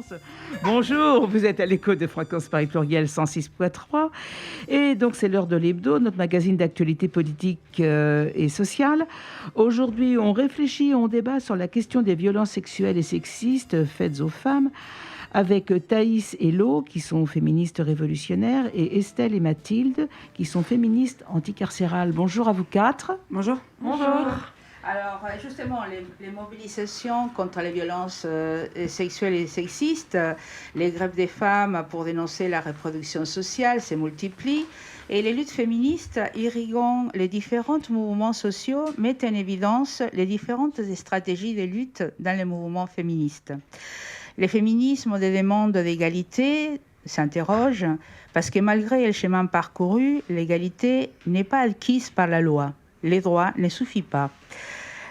France. Bonjour, vous êtes à l'écoute de Fréquence Paris Pluriel 106.3. Et donc, c'est l'heure de l'Hebdo, notre magazine d'actualité politique et sociale. Aujourd'hui, on réfléchit, on débat sur la question des violences sexuelles et sexistes faites aux femmes avec Thaïs et Lo, qui sont féministes révolutionnaires, et Estelle et Mathilde, qui sont féministes anticarcérales. Bonjour à vous quatre. Bonjour. Bonjour. Alors, justement, les mobilisations contre les violences sexuelles et sexistes, les grèves des femmes pour dénoncer la reproduction sociale se multiplient et les luttes féministes irriguant les différents mouvements sociaux mettent en évidence les différentes stratégies de lutte dans les mouvements féministes. Les féminismes ont des demandes d'égalité s'interrogent parce que malgré le chemin parcouru, l'égalité n'est pas acquise par la loi. Les droits ne suffisent pas.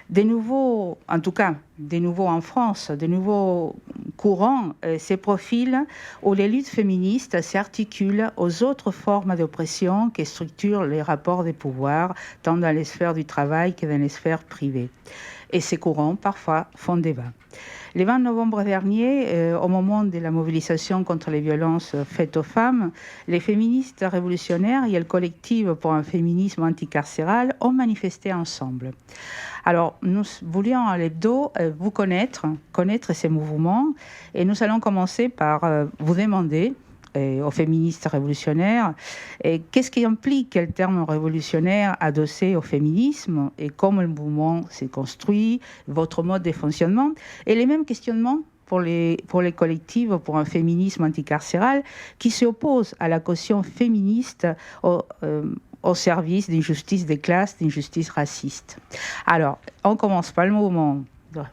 De nouveau en France, de nouveaux courants se profilent où les luttes féministes s'articulent aux autres formes d'oppression qui structurent les rapports de pouvoir, tant dans les sphères du travail que dans les sphères privées. Et ces courants, parfois, font débat. Le 20 novembre dernier, au moment de la mobilisation contre les violences faites aux femmes, les féministes révolutionnaires et le collectif pour un féminisme anticarcéral ont manifesté ensemble. Alors, nous voulions à l'hebdo vous connaître ces mouvements, et nous allons commencer par vous demander aux féministes révolutionnaires qu'est-ce qui implique le terme révolutionnaire adossé au féminisme et comment le mouvement s'est construit, votre mode de fonctionnement, et les mêmes questionnements pour les collectifs pour un féminisme anticarcéral qui s'oppose à la caution féministe au service d'une justice des classes, d'une justice raciste. Alors, on commence par le mouvement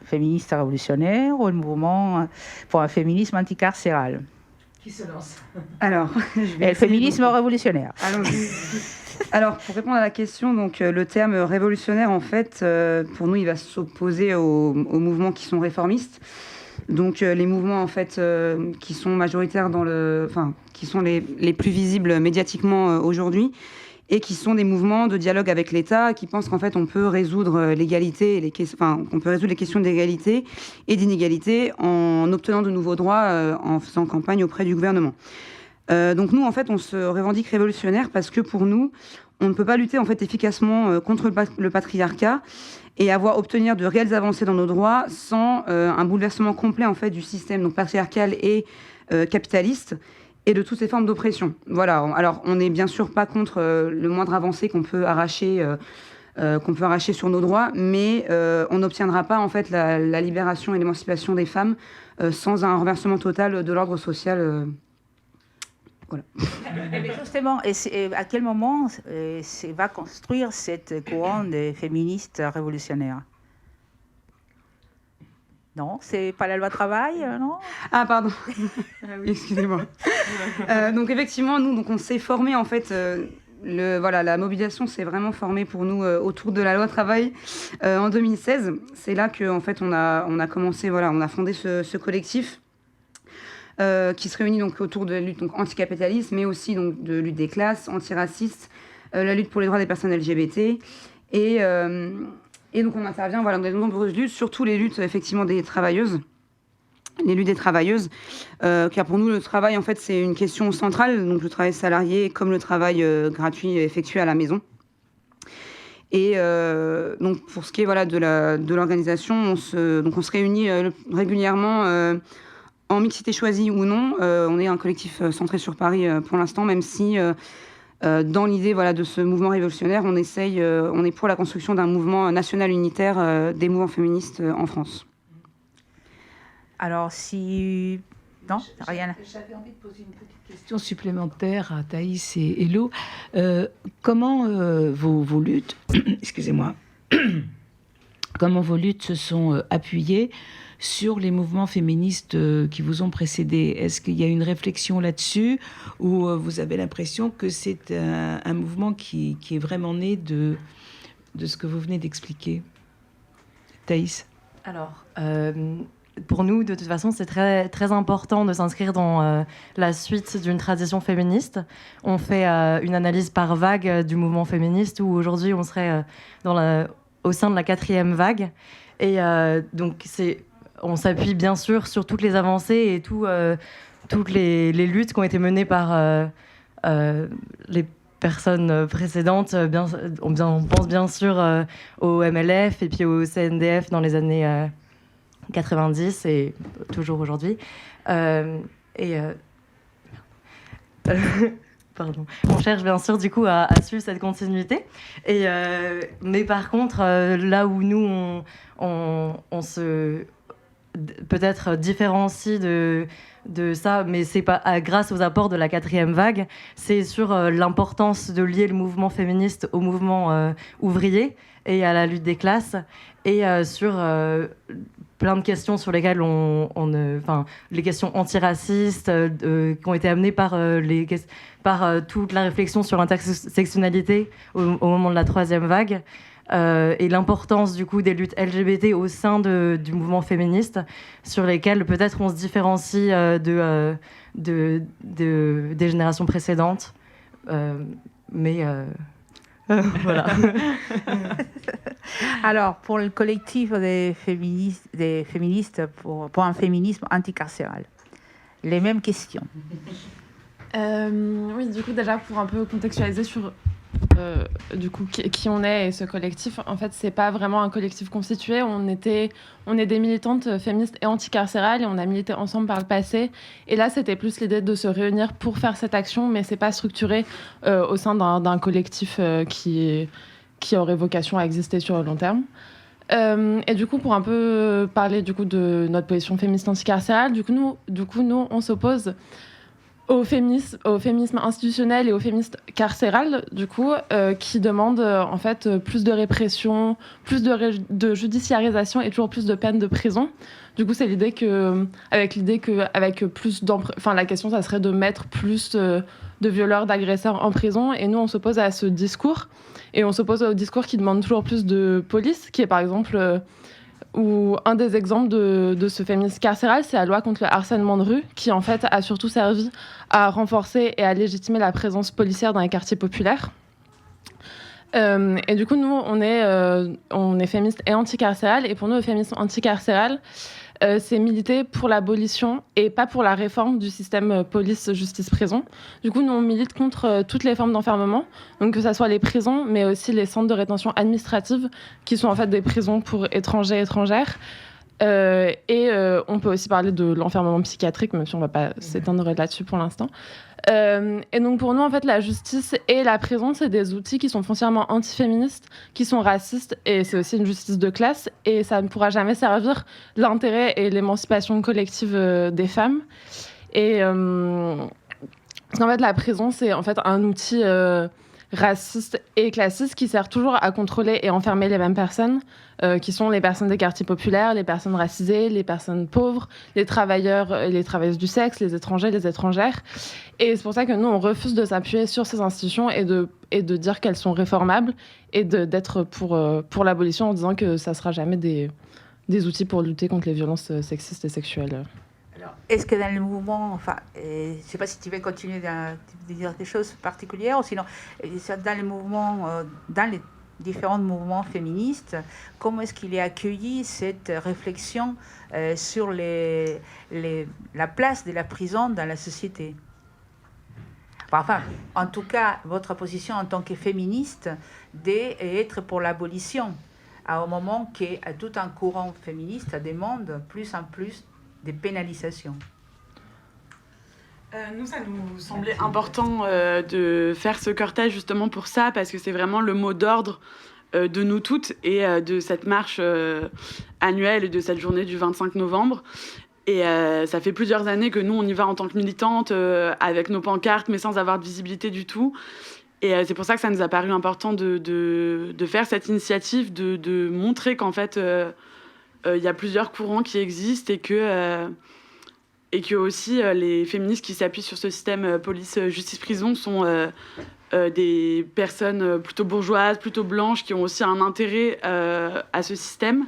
féministe révolutionnaire ou le mouvement pour un féminisme anticarcéral. Qui se lance? Alors, le féminisme révolutionnaire. Allons-y. Alors, pour répondre à la question, donc, le terme révolutionnaire, en fait, pour nous, il va s'opposer aux mouvements qui sont réformistes. Donc, les mouvements, en fait, qui sont majoritaires qui sont les plus visibles médiatiquement aujourd'hui, et qui sont des mouvements de dialogue avec l'État, qui pensent qu'en fait on peut résoudre l'égalité, on peut résoudre les questions d'égalité et d'inégalité en obtenant de nouveaux droits, en faisant campagne auprès du gouvernement. Donc nous, en fait, on se revendique révolutionnaire parce que pour nous, on ne peut pas lutter en fait efficacement contre le patriarcat et obtenir de réelles avancées dans nos droits sans un bouleversement complet en fait du système donc patriarcal et capitaliste, et de toutes ces formes d'oppression. Voilà. Alors, on n'est bien sûr pas contre le moindre avancée qu'on peut arracher sur nos droits, mais on n'obtiendra pas en fait la libération et l'émancipation des femmes sans un renversement total de l'ordre social. Voilà. Mais justement, à quel moment va construire cette courant des féministes révolutionnaires? Non, c'est pas la loi travail, non? Ah, pardon. Excusez-moi. Donc, effectivement, nous, on s'est formé, en fait, la mobilisation s'est vraiment formée pour nous autour de la loi travail en 2016. C'est là qu'en fait, on a commencé, on a fondé ce collectif qui se réunit donc autour de la lutte donc, anticapitaliste, mais aussi donc, de lutte des classes, antiraciste, la lutte pour les droits des personnes LGBT, et donc, on intervient dans de nombreuses luttes, surtout les luttes, effectivement, des travailleuses. Les luttes des travailleuses, car pour nous, le travail, en fait, c'est une question centrale. Donc, le travail salarié comme le travail gratuit effectué à la maison. Et donc, pour ce qui est de l'organisation, on se réunit régulièrement en mixité choisie ou non. On est un collectif centré sur Paris pour l'instant, même si... dans l'idée de ce mouvement révolutionnaire, on est pour la construction d'un mouvement national unitaire des mouvements féministes en France. Alors, non, rien. J'avais envie de poser une petite question supplémentaire à Thaïs et Lo. Comment vos luttes, excusez-moi, comment vos luttes se sont appuyées sur les mouvements féministes qui vous ont précédés? Est-ce qu'il y a une réflexion là-dessus ou vous avez l'impression que c'est un mouvement qui est vraiment né de ce que vous venez d'expliquer? Thaïs? Alors, pour nous, de toute façon, c'est très, très important de s'inscrire dans la suite d'une tradition féministe. On fait une analyse par vague du mouvement féministe où aujourd'hui, on serait au sein de la 4e vague. Et donc, c'est on s'appuie bien sûr sur toutes les avancées et toutes les luttes qui ont été menées par les personnes précédentes. On pense bien sûr au MLF et puis au CNDF dans les années 90 et toujours aujourd'hui. Pardon. On cherche bien sûr du coup à suivre cette continuité. Mais par contre, là où nous, on se peut-être différencie de ça, mais c'est pas grâce aux apports de la 4e vague, c'est sur l'importance de lier le mouvement féministe au mouvement ouvrier et à la lutte des classes, et sur plein de questions sur lesquelles les questions antiracistes qui ont été amenées par toute la réflexion sur l'intersectionnalité au moment de la 3e vague. Et l'importance du coup des luttes LGBT au sein du mouvement féministe, sur lesquelles peut-être on se différencie des générations précédentes, voilà. Alors, pour le collectif des féministes pour un féminisme anticarcéral, les mêmes questions. Oui, du coup, déjà, pour un peu contextualiser sur du coup qui on est et ce collectif, en fait, c'est pas vraiment un collectif constitué. On est des militantes féministes et anticarcérales et on a milité ensemble par le passé. Et là, c'était plus l'idée de se réunir pour faire cette action, mais c'est pas structuré au sein d'un collectif qui aurait vocation à exister sur le long terme. Et du coup, pour un peu parler du coup de notre position féministe anticarcérale, du coup, nous, on s'oppose au féminisme institutionnel et au féminisme carcéral, du coup, qui demande en fait plus de répression, plus de judiciarisation et toujours plus de peines de prison. Du coup, c'est l'idée qu'avec plus la question, ça serait de mettre plus de violeurs, d'agresseurs en prison. Et nous, on s'oppose à ce discours. Et on s'oppose au discours qui demande toujours plus de police, qui est par exemple... Ou un des exemples de ce féminisme carcéral, c'est la loi contre le harcèlement de rue, qui en fait a surtout servi à renforcer et à légitimer la présence policière dans les quartiers populaires. Et du coup, nous, on est féministes et anticarcéral. Et pour nous, le féminisme anticarcéral, c'est militer pour l'abolition et pas pour la réforme du système police-justice-prison. Du coup, nous, on milite contre toutes les formes d'enfermement, donc que ce soit les prisons, mais aussi les centres de rétention administrative, qui sont en fait des prisons pour étrangers et étrangères. On peut aussi parler de l'enfermement psychiatrique, même si on ne va pas s'étendre là-dessus pour l'instant. Et donc pour nous, en fait, la justice et la prison, c'est des outils qui sont foncièrement antiféministes, qui sont racistes, et c'est aussi une justice de classe, et ça ne pourra jamais servir l'intérêt et l'émancipation collective des femmes. Parce qu'en fait, la prison, c'est en fait un outil raciste et classiste qui sert toujours à contrôler et enfermer les mêmes personnes, qui sont les personnes des quartiers populaires, les personnes racisées, les personnes pauvres, les travailleurs et les travailleuses du sexe, les étrangers, les étrangères. Et c'est pour ça que nous, on refuse de s'appuyer sur ces institutions et de dire qu'elles sont réformables et d'être pour l'abolition en disant que ça ne sera jamais des outils pour lutter contre les violences sexistes et sexuelles. Alors, est-ce que dans le mouvement, je ne sais pas si tu veux continuer de dire des choses particulières, ou sinon, dans les mouvements, dans les différents mouvements féministes, comment est-ce qu'il est accueilli cette réflexion sur la place de la prison dans la société? Enfin, en tout cas, votre position en tant que féministe d'être pour l'abolition, à un moment que tout un courant féministe demande plus en plus des pénalisations. Nous, ça nous semblait important de faire ce cortège justement pour ça, parce que c'est vraiment le mot d'ordre de nous toutes et de cette marche annuelle et de cette journée du 25 novembre. Et ça fait plusieurs années que nous, on y va en tant que militantes, avec nos pancartes, mais sans avoir de visibilité du tout. Et c'est pour ça que ça nous a paru important de faire cette initiative, de montrer qu'en fait... il y a plusieurs courants qui existent et que aussi les féministes qui s'appuient sur ce système police-justice-prison sont des personnes plutôt bourgeoises, plutôt blanches, qui ont aussi un intérêt à ce système.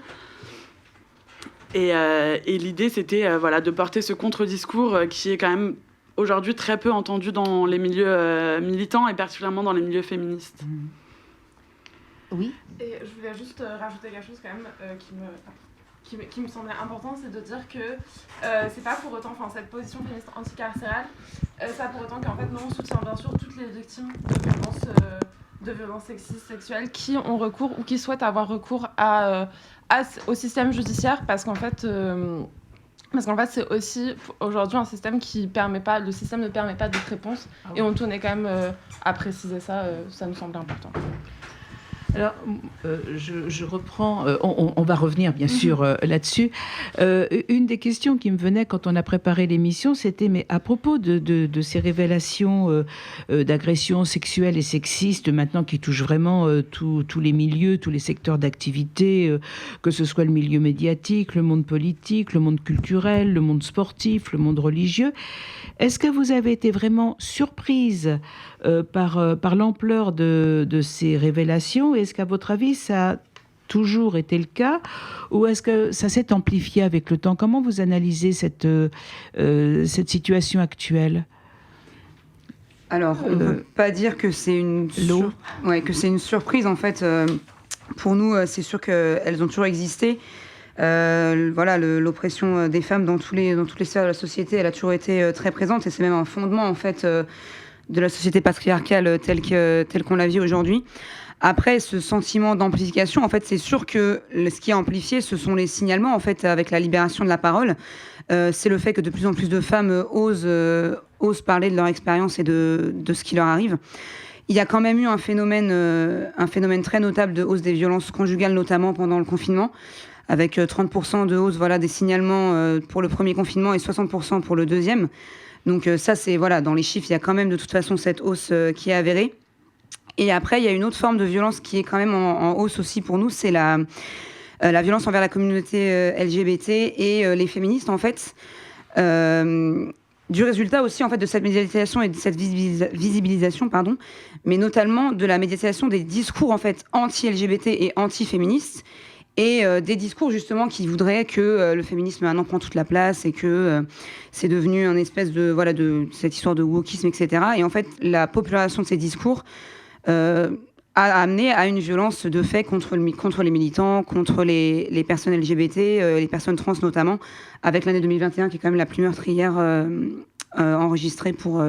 Et l'idée, c'était de porter ce contre-discours qui est quand même aujourd'hui très peu entendu dans les milieux militants et particulièrement dans les milieux féministes. Oui. Et je voulais juste rajouter quelque chose quand même qui me... qui me semblait important, c'est de dire que c'est pas pour autant, enfin cette position féministe anticarcérale, c'est pas pour autant qu'en fait nous on soutient bien sûr toutes les victimes de violences sexistes, sexuelles qui ont recours ou qui souhaitent avoir recours au système judiciaire parce qu'en fait c'est aussi aujourd'hui un système qui permet pas, le système ne permet pas de réponse et on tenait quand même à préciser ça, ça nous semblait important. Alors, je reprends, on va revenir bien sûr là-dessus. Une des questions qui me venait quand on a préparé l'émission, c'était, mais à propos de ces révélations d'agressions sexuelles et sexistes, maintenant qui touchent vraiment tous les milieux, tous les secteurs d'activité, que ce soit le milieu médiatique, le monde politique, le monde culturel, le monde sportif, le monde religieux, est-ce que vous avez été vraiment surprise par l'ampleur de ces révélations? Est-ce qu'à votre avis, ça a toujours été le cas ou est-ce que ça s'est amplifié avec le temps? Comment vous analysez cette situation actuelle? Alors, on ne peut pas dire que c'est une surprise. En fait, pour nous, c'est sûr qu'elles ont toujours existé. Voilà, l'oppression des femmes dans toutes les sphères de la société, elle a toujours été très présente et c'est même un fondement en fait de la société patriarcale telle qu'on la vit aujourd'hui. Après, ce sentiment d'amplification, en fait, c'est sûr que ce qui est amplifié, ce sont les signalements, en fait, avec la libération de la parole. C'est le fait que de plus en plus de femmes osent parler de leur expérience et de ce qui leur arrive. Il y a quand même eu un phénomène très notable de hausse des violences conjugales, notamment pendant le confinement, avec 30% de hausse des signalements pour le premier confinement et 60% pour le deuxième. Donc ça, c'est dans les chiffres, il y a quand même de toute façon cette hausse qui est avérée. Et après, il y a une autre forme de violence qui est quand même en hausse aussi pour nous, c'est la violence envers la communauté LGBT et les féministes, en fait. Du résultat aussi, en fait, de cette médiatisation et de cette visibilisation, mais notamment de la médiatisation des discours, en fait, anti-LGBT et anti-féministes, et des discours justement qui voudraient que le féminisme maintenant prend toute la place et que c'est devenu un espèce de cette histoire de wokisme, etc. Et en fait, la popularisation de ces discours a amené à une violence de fait contre les militants, contre les personnes LGBT, les personnes trans notamment, avec l'année 2021 qui est quand même la plus meurtrière enregistrée pour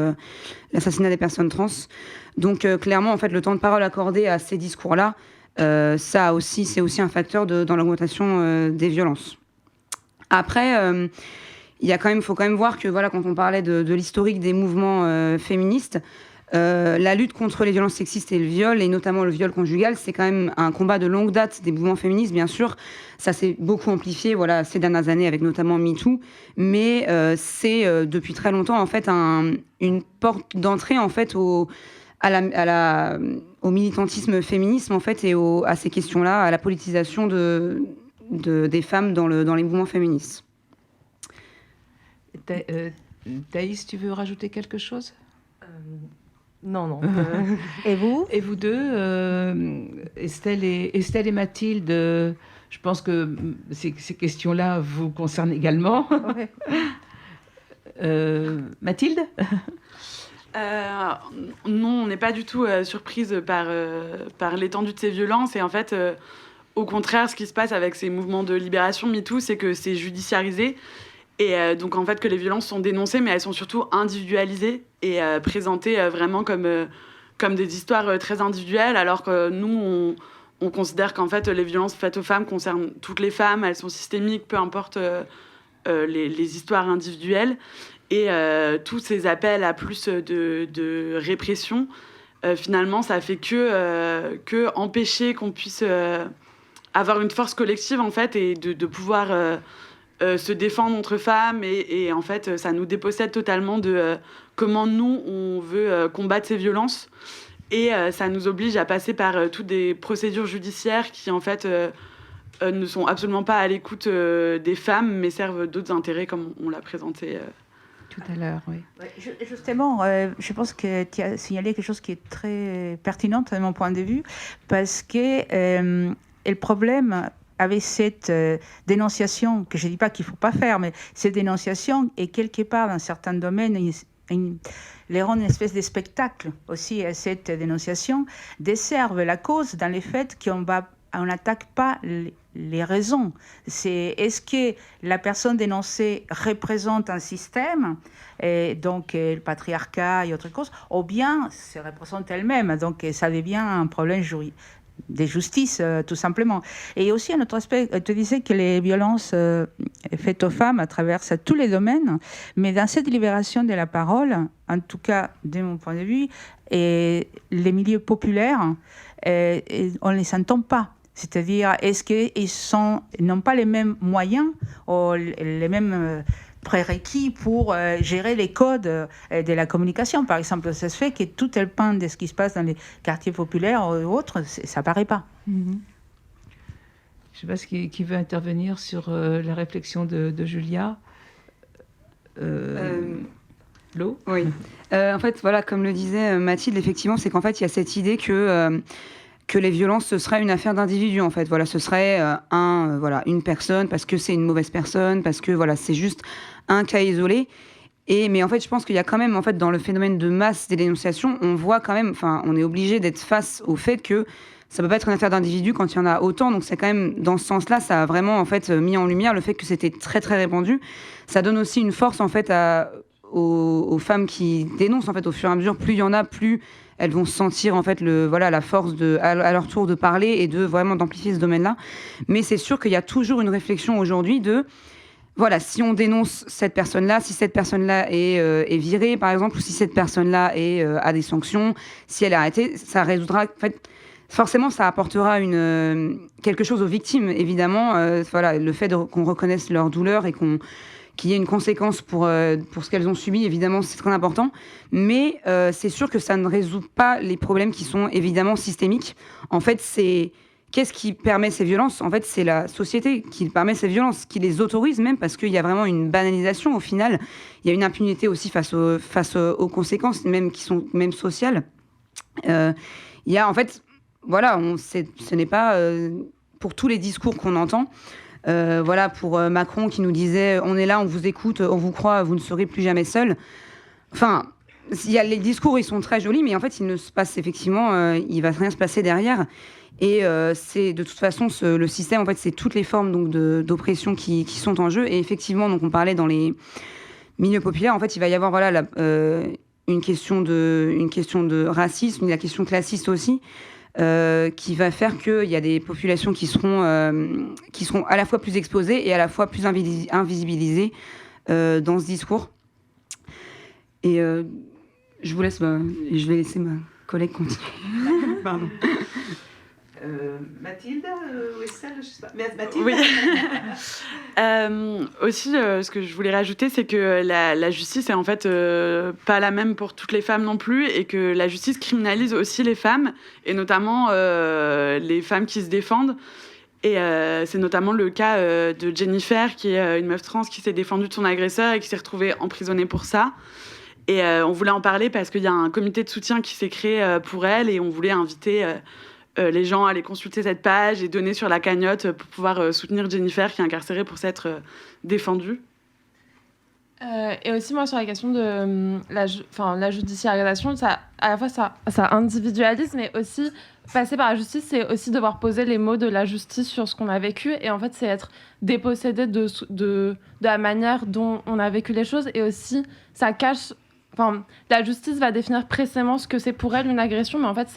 l'assassinat des personnes trans. Donc clairement, en fait, le temps de parole accordé à ces discours-là, c'est aussi un facteur dans l'augmentation des violences. Après, faut quand même voir que quand on parlait de l'historique des mouvements féministes, la lutte contre les violences sexistes et le viol, et notamment le viol conjugal, c'est quand même un combat de longue date des mouvements féministes, bien sûr. Ça s'est beaucoup amplifié ces dernières années avec notamment MeToo, mais c'est depuis très longtemps en fait une porte d'entrée en fait au militantisme féminisme en fait et à ces questions-là, à la politisation des femmes dans les mouvements féministes. Thaïs, tu veux rajouter quelque chose? Non. Et vous deux, Estelle et Mathilde, je pense que ces questions-là vous concernent également. Ouais. Mathilde? Non, on n'est pas du tout surprise par l'étendue de ces violences. Et en fait, au contraire, ce qui se passe avec ces mouvements de libération MeToo, c'est que c'est judiciarisé. Et donc, en fait, que les violences sont dénoncées, mais elles sont surtout individualisées et présentées vraiment comme des histoires très individuelles, alors que nous, on considère qu'en fait, les violences faites aux femmes concernent toutes les femmes, elles sont systémiques, peu importe les histoires individuelles. Et tous ces appels à plus de répression, finalement, ça fait que empêcher qu'on puisse avoir une force collective, en fait, et de pouvoir se défendre entre femmes. Et en fait, ça nous dépossède totalement de comment nous, on veut combattre ces violences. Et ça nous oblige à passer par toutes des procédures judiciaires qui, en fait, ne sont absolument pas à l'écoute des femmes, mais servent d'autres intérêts, comme on l'a présenté tout à l'heure, oui. Justement, je pense que tu as signalé quelque chose qui est très pertinent de mon point de vue, parce que le problème avec cette dénonciation, que je ne dis pas qu'il ne faut pas faire, mais cette dénonciation est quelque part, dans certains domaines, les rend une espèce de spectacle aussi à cette dénonciation, desservent la cause dans le fait qu'on n'attaque pas les raisons. Est-ce que la personne dénoncée représente un système, et donc le patriarcat et autre chose, ou bien se représente elle-même, donc ça devient un problème de justice, tout simplement. Et aussi un autre aspect, tu disais que les violences faites aux femmes traversent tous les domaines, mais dans cette libération de la parole, en tout cas de mon point de vue, et les milieux populaires, on ne les entend pas. C'est-à-dire, est-ce qu'ils n'ont pas les mêmes moyens ou les mêmes prérequis pour gérer les codes de la communication? Par exemple, ça se fait que tout le pan de ce qui se passe dans les quartiers populaires ou autres, ça ne paraît pas. Je ne sais pas qui veut intervenir sur la réflexion de Julia. Lo? Oui. En fait, voilà, comme le disait Mathilde, effectivement, c'est qu'en fait, il y a cette idée que les violences, ce serait une affaire d'individu, en fait. Voilà, ce serait une personne, parce que c'est une mauvaise personne, parce que voilà, c'est juste un cas isolé. Mais en fait, je pense qu'il y a quand même, en fait, dans le phénomène de masse des dénonciations, on voit quand même, on est obligé d'être face au fait que ça peut pas être une affaire d'individu quand il y en a autant. Donc c'est quand même, dans ce sens-là, ça a vraiment, en fait, mis en lumière le fait que c'était très, très répandu. Ça donne aussi une force, en fait, aux femmes qui dénoncent, en fait, au fur et à mesure. Plus il y en a, plus elles vont sentir en fait la force à leur tour de parler et de vraiment d'amplifier ce domaine-là. Mais c'est sûr qu'il y a toujours une réflexion aujourd'hui de voilà, si on dénonce cette personne-là, si cette personne-là est virée par exemple, ou si cette personne-là a des sanctions, si elle est arrêtée, ça résoudra. En fait, forcément, ça apportera quelque chose aux victimes, évidemment. Le fait qu'on reconnaisse leur douleur et qu'il y ait une conséquence pour ce qu'elles ont subi, évidemment, c'est très important. Mais c'est sûr que ça ne résout pas les problèmes qui sont évidemment systémiques. En fait, qu'est-ce qui permet ces violences? En fait, c'est la société qui permet ces violences, qui les autorise même, parce qu'il y a vraiment une banalisation au final. Il y a une impunité aussi face aux conséquences, même qui sont même sociales. Il y a, en fait, voilà, ce n'est pas pour tous les discours qu'on entend. Pour Macron qui nous disait « on est là, on vous écoute, on vous croit, vous ne serez plus jamais seul ». Enfin, les discours, ils sont très jolis, mais en fait, il ne se passe effectivement, il va rien se passer derrière. Et c'est de toute façon, le système, en fait, c'est toutes les formes donc, d'oppression qui sont en jeu. Et effectivement, donc, on parlait dans les milieux populaires, en fait, il va y avoir une question de racisme, la question classiste aussi. Qui va faire qu'il y a des populations qui seront à la fois plus exposées et à la fois plus invisibilisées dans ce discours. Et je vous laisse, je vais laisser ma collègue continuer. Pardon. Mathilde ou Estelle, je sais pas. Mathilde. Oui. Aussi, ce que je voulais rajouter, c'est que la justice est en fait pas la même pour toutes les femmes non plus, et que la justice criminalise aussi les femmes, et notamment les femmes qui se défendent. Et c'est notamment le cas de Jennifer, qui est une meuf trans qui s'est défendue de son agresseur et qui s'est retrouvée emprisonnée pour ça. Et on voulait en parler parce qu'il y a un comité de soutien qui s'est créé pour elle, et on voulait inviter les gens à aller consulter cette page et donner sur la cagnotte pour pouvoir soutenir Jennifer qui est incarcérée pour s'être défendue. Et aussi, moi, sur la question de la judiciarisation, à la fois ça individualise, mais aussi passer par la justice, c'est aussi devoir poser les mots de la justice sur ce qu'on a vécu. Et en fait, c'est être dépossédé de la manière dont on a vécu les choses. Et aussi, ça cache... la justice va définir précisément ce que c'est pour elle une agression, mais en fait,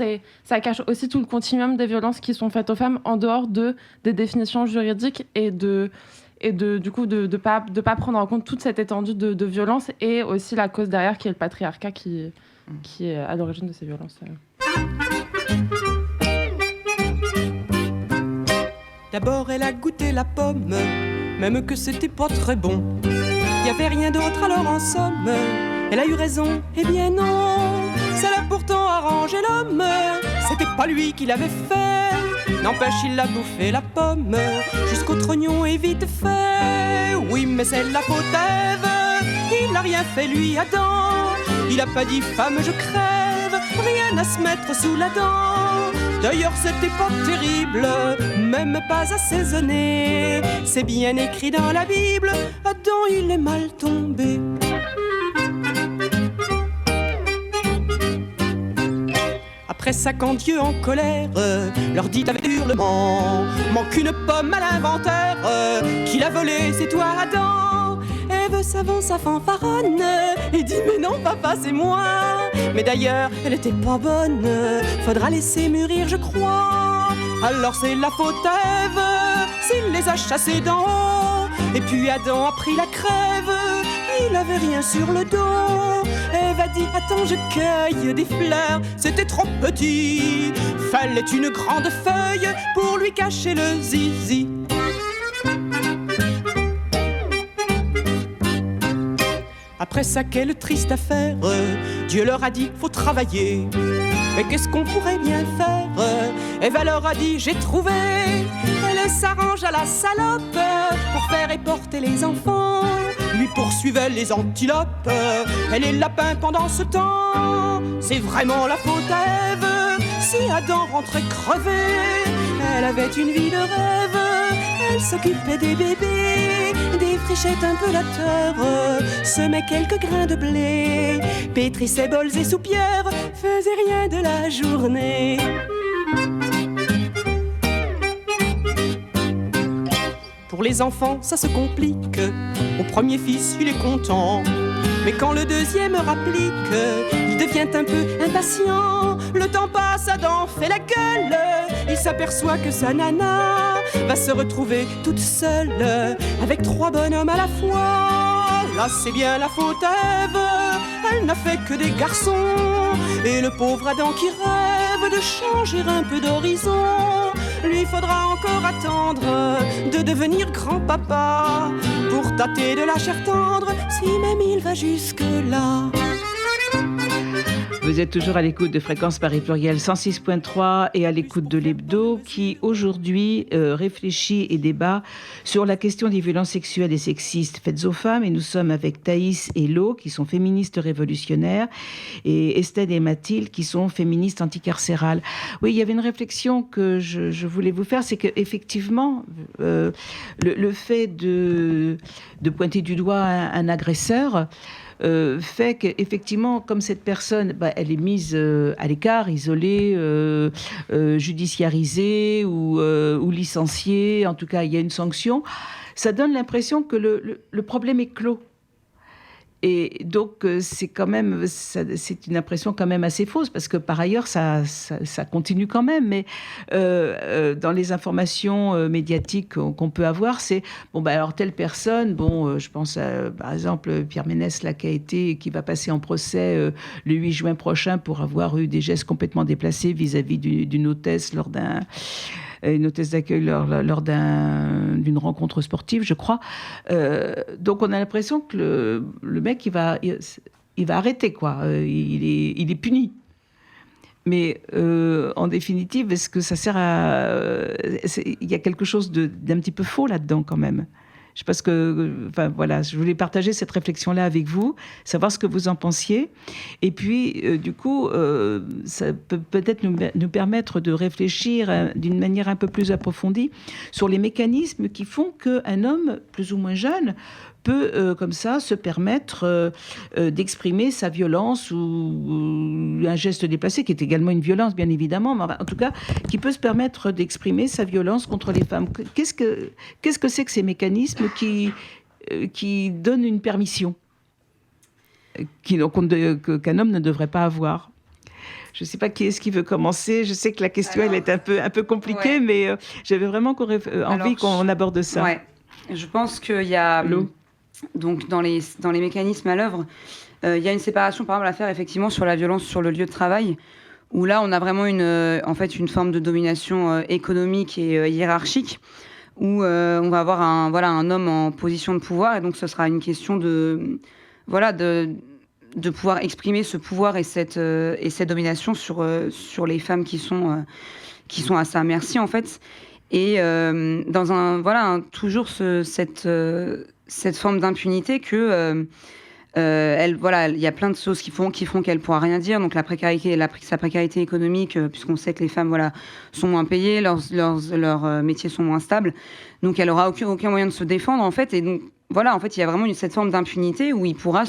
ça cache aussi tout le continuum des violences qui sont faites aux femmes en dehors des définitions juridiques et de pas prendre en compte toute cette étendue de violence, et aussi la cause derrière qui est le patriarcat qui est à l'origine de ces violences. D'abord elle a goûté la pomme, même que c'était pas très bon. Y avait rien d'autre alors en somme. Elle a eu raison, eh bien non. Ça l'a pourtant arrangé l'homme. C'était pas lui qui l'avait fait. N'empêche, il a bouffé la pomme jusqu'au trognon est vite fait. Oui, mais c'est la faute d'Ève. Il n'a rien fait, lui, Adam. Il a pas dit femme, je crève. Rien à se mettre sous la dent. D'ailleurs, c'était pas terrible, même pas assaisonné. C'est bien écrit dans la Bible. Adam, il est mal tombé. Après ça, quand Dieu en colère leur dit avec hurlement, manque une pomme à l'inventaire, qui l'a volée, c'est toi Adam. Ève s'avance à fanfaronne et dit mais non papa c'est moi. Mais d'ailleurs elle était pas bonne, faudra laisser mûrir je crois. Alors c'est la faute à Ève s'il les a chassés d'en haut. Et puis Adam a pris la crève, il avait rien sur le dos. Ève a dit attends je cueille des fleurs, c'était trop petit, fallait une grande feuille pour lui cacher le zizi. Après ça, quelle triste affaire, Dieu leur a dit, faut travailler. Mais qu'est-ce qu'on pourrait bien faire? Ève leur a dit, j'ai trouvé. Elle s'arrange à la salope pour faire et porter les enfants. Lui poursuivait les antilopes et les lapins pendant ce temps. C'est vraiment la faute à Ève si Adam rentrait crevé. Elle avait une vie de rêve, elle s'occupait des bébés, défrichait un peu la terre, semait quelques grains de blé, pétrissait bols et soupières, faisait rien de la journée. Pour les enfants, ça se complique. Au premier fils, il est content. Mais quand le deuxième rapplique, il devient un peu impatient. Le temps passe, Adam fait la gueule. Il s'aperçoit que sa nana va se retrouver toute seule avec 3 bonhommes à la fois. Là, c'est bien la faute à Ève. Elle n'a fait que des garçons. Et le pauvre Adam qui rêve de changer un peu d'horizon, lui faudra encore attendre de devenir grand-papa pour tâter de la chair tendre, si même il va jusque-là. Vous êtes toujours à l'écoute de Fréquence Paris Pluriel 106.3 et à l'écoute de l'Hebdo qui aujourd'hui réfléchit et débat sur la question des violences sexuelles et sexistes faites aux femmes. Et nous sommes avec Thaïs et Lo qui sont féministes révolutionnaires et Estelle et Mathilde qui sont féministes anticarcérales. Oui, il y avait une réflexion que je voulais vous faire, c'est qu'effectivement, le fait de pointer du doigt un agresseur fait qu'effectivement, comme cette personne, elle est mise à l'écart, isolée, judiciarisée ou licenciée, en tout cas, il y a une sanction, ça donne l'impression que le problème est clos. Et donc, c'est quand même, c'est une impression quand même assez fausse, parce que par ailleurs, ça continue quand même. Mais dans les informations médiatiques qu'on peut avoir, c'est alors telle personne, je pense à, par exemple, Pierre Ménès, là, qui va passer en procès le 8 juin prochain pour avoir eu des gestes complètement déplacés vis-à-vis d'une hôtesse une hôtesse d'accueil lors d'une rencontre sportive, je crois. Donc on a l'impression que le mec, il va arrêter, quoi. Il est puni. Mais en définitive, est-ce que ça sert à... Il y a quelque chose d'un petit peu faux là-dedans, quand même. Je pense que, je voulais partager cette réflexion-là avec vous, savoir ce que vous en pensiez. Et puis, du coup, ça peut peut-être nous permettre de réfléchir d'une manière un peu plus approfondie sur les mécanismes qui font qu'un homme plus ou moins jeune peut, comme ça, se permettre d'exprimer sa violence ou un geste déplacé, qui est également une violence, bien évidemment, mais en tout cas, qui peut se permettre d'exprimer sa violence contre les femmes. Qu'est-ce que c'est que ces mécanismes qui donnent une permission qu'un homme ne devrait pas avoir? Je ne sais pas qui est-ce qui veut commencer. Je sais que la question elle est un peu compliquée, ouais. Mais j'avais vraiment envie qu'on aborde ça. Ouais. Je pense qu'il y a... Donc, dans les mécanismes à l'œuvre, il y a une séparation, par exemple, à faire effectivement sur la violence sur le lieu de travail, où là, on a vraiment une forme de domination économique et hiérarchique, où on va avoir un homme en position de pouvoir, et donc ce sera une question de pouvoir exprimer ce pouvoir et cette domination sur les femmes qui sont à sa merci, en fait. Et dans toujours cette forme d'impunité que il y a plein de choses qui font qu'elle pourra rien dire. Donc la précarité, sa précarité économique, puisqu'on sait que les femmes sont moins payées, leurs métiers sont moins stables. Donc elle aura aucun moyen de se défendre, en fait. Et donc en fait, il y a vraiment cette forme d'impunité où il pourra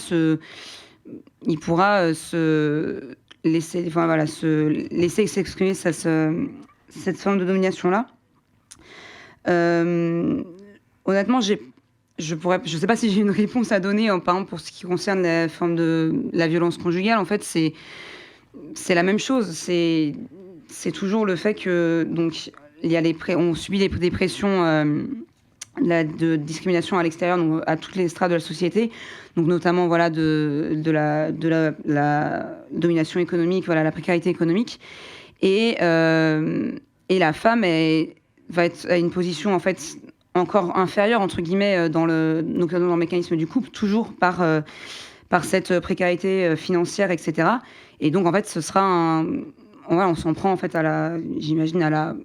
laisser s'exprimer cette forme de domination-là. Honnêtement, je sais pas si j'ai une réponse à donner, par exemple, pour ce qui concerne la forme de la violence conjugale. En fait, c'est la même chose. C'est toujours le fait que donc on subit des pressions de discrimination à l'extérieur, donc à toutes les strates de la société, donc notamment de la domination économique, la précarité économique, et la femme va être à une position en fait encore inférieure entre guillemets dans le mécanisme du couple, toujours par cette précarité financière, etc. Et donc en fait ce sera on s'en prend en fait j'imagine à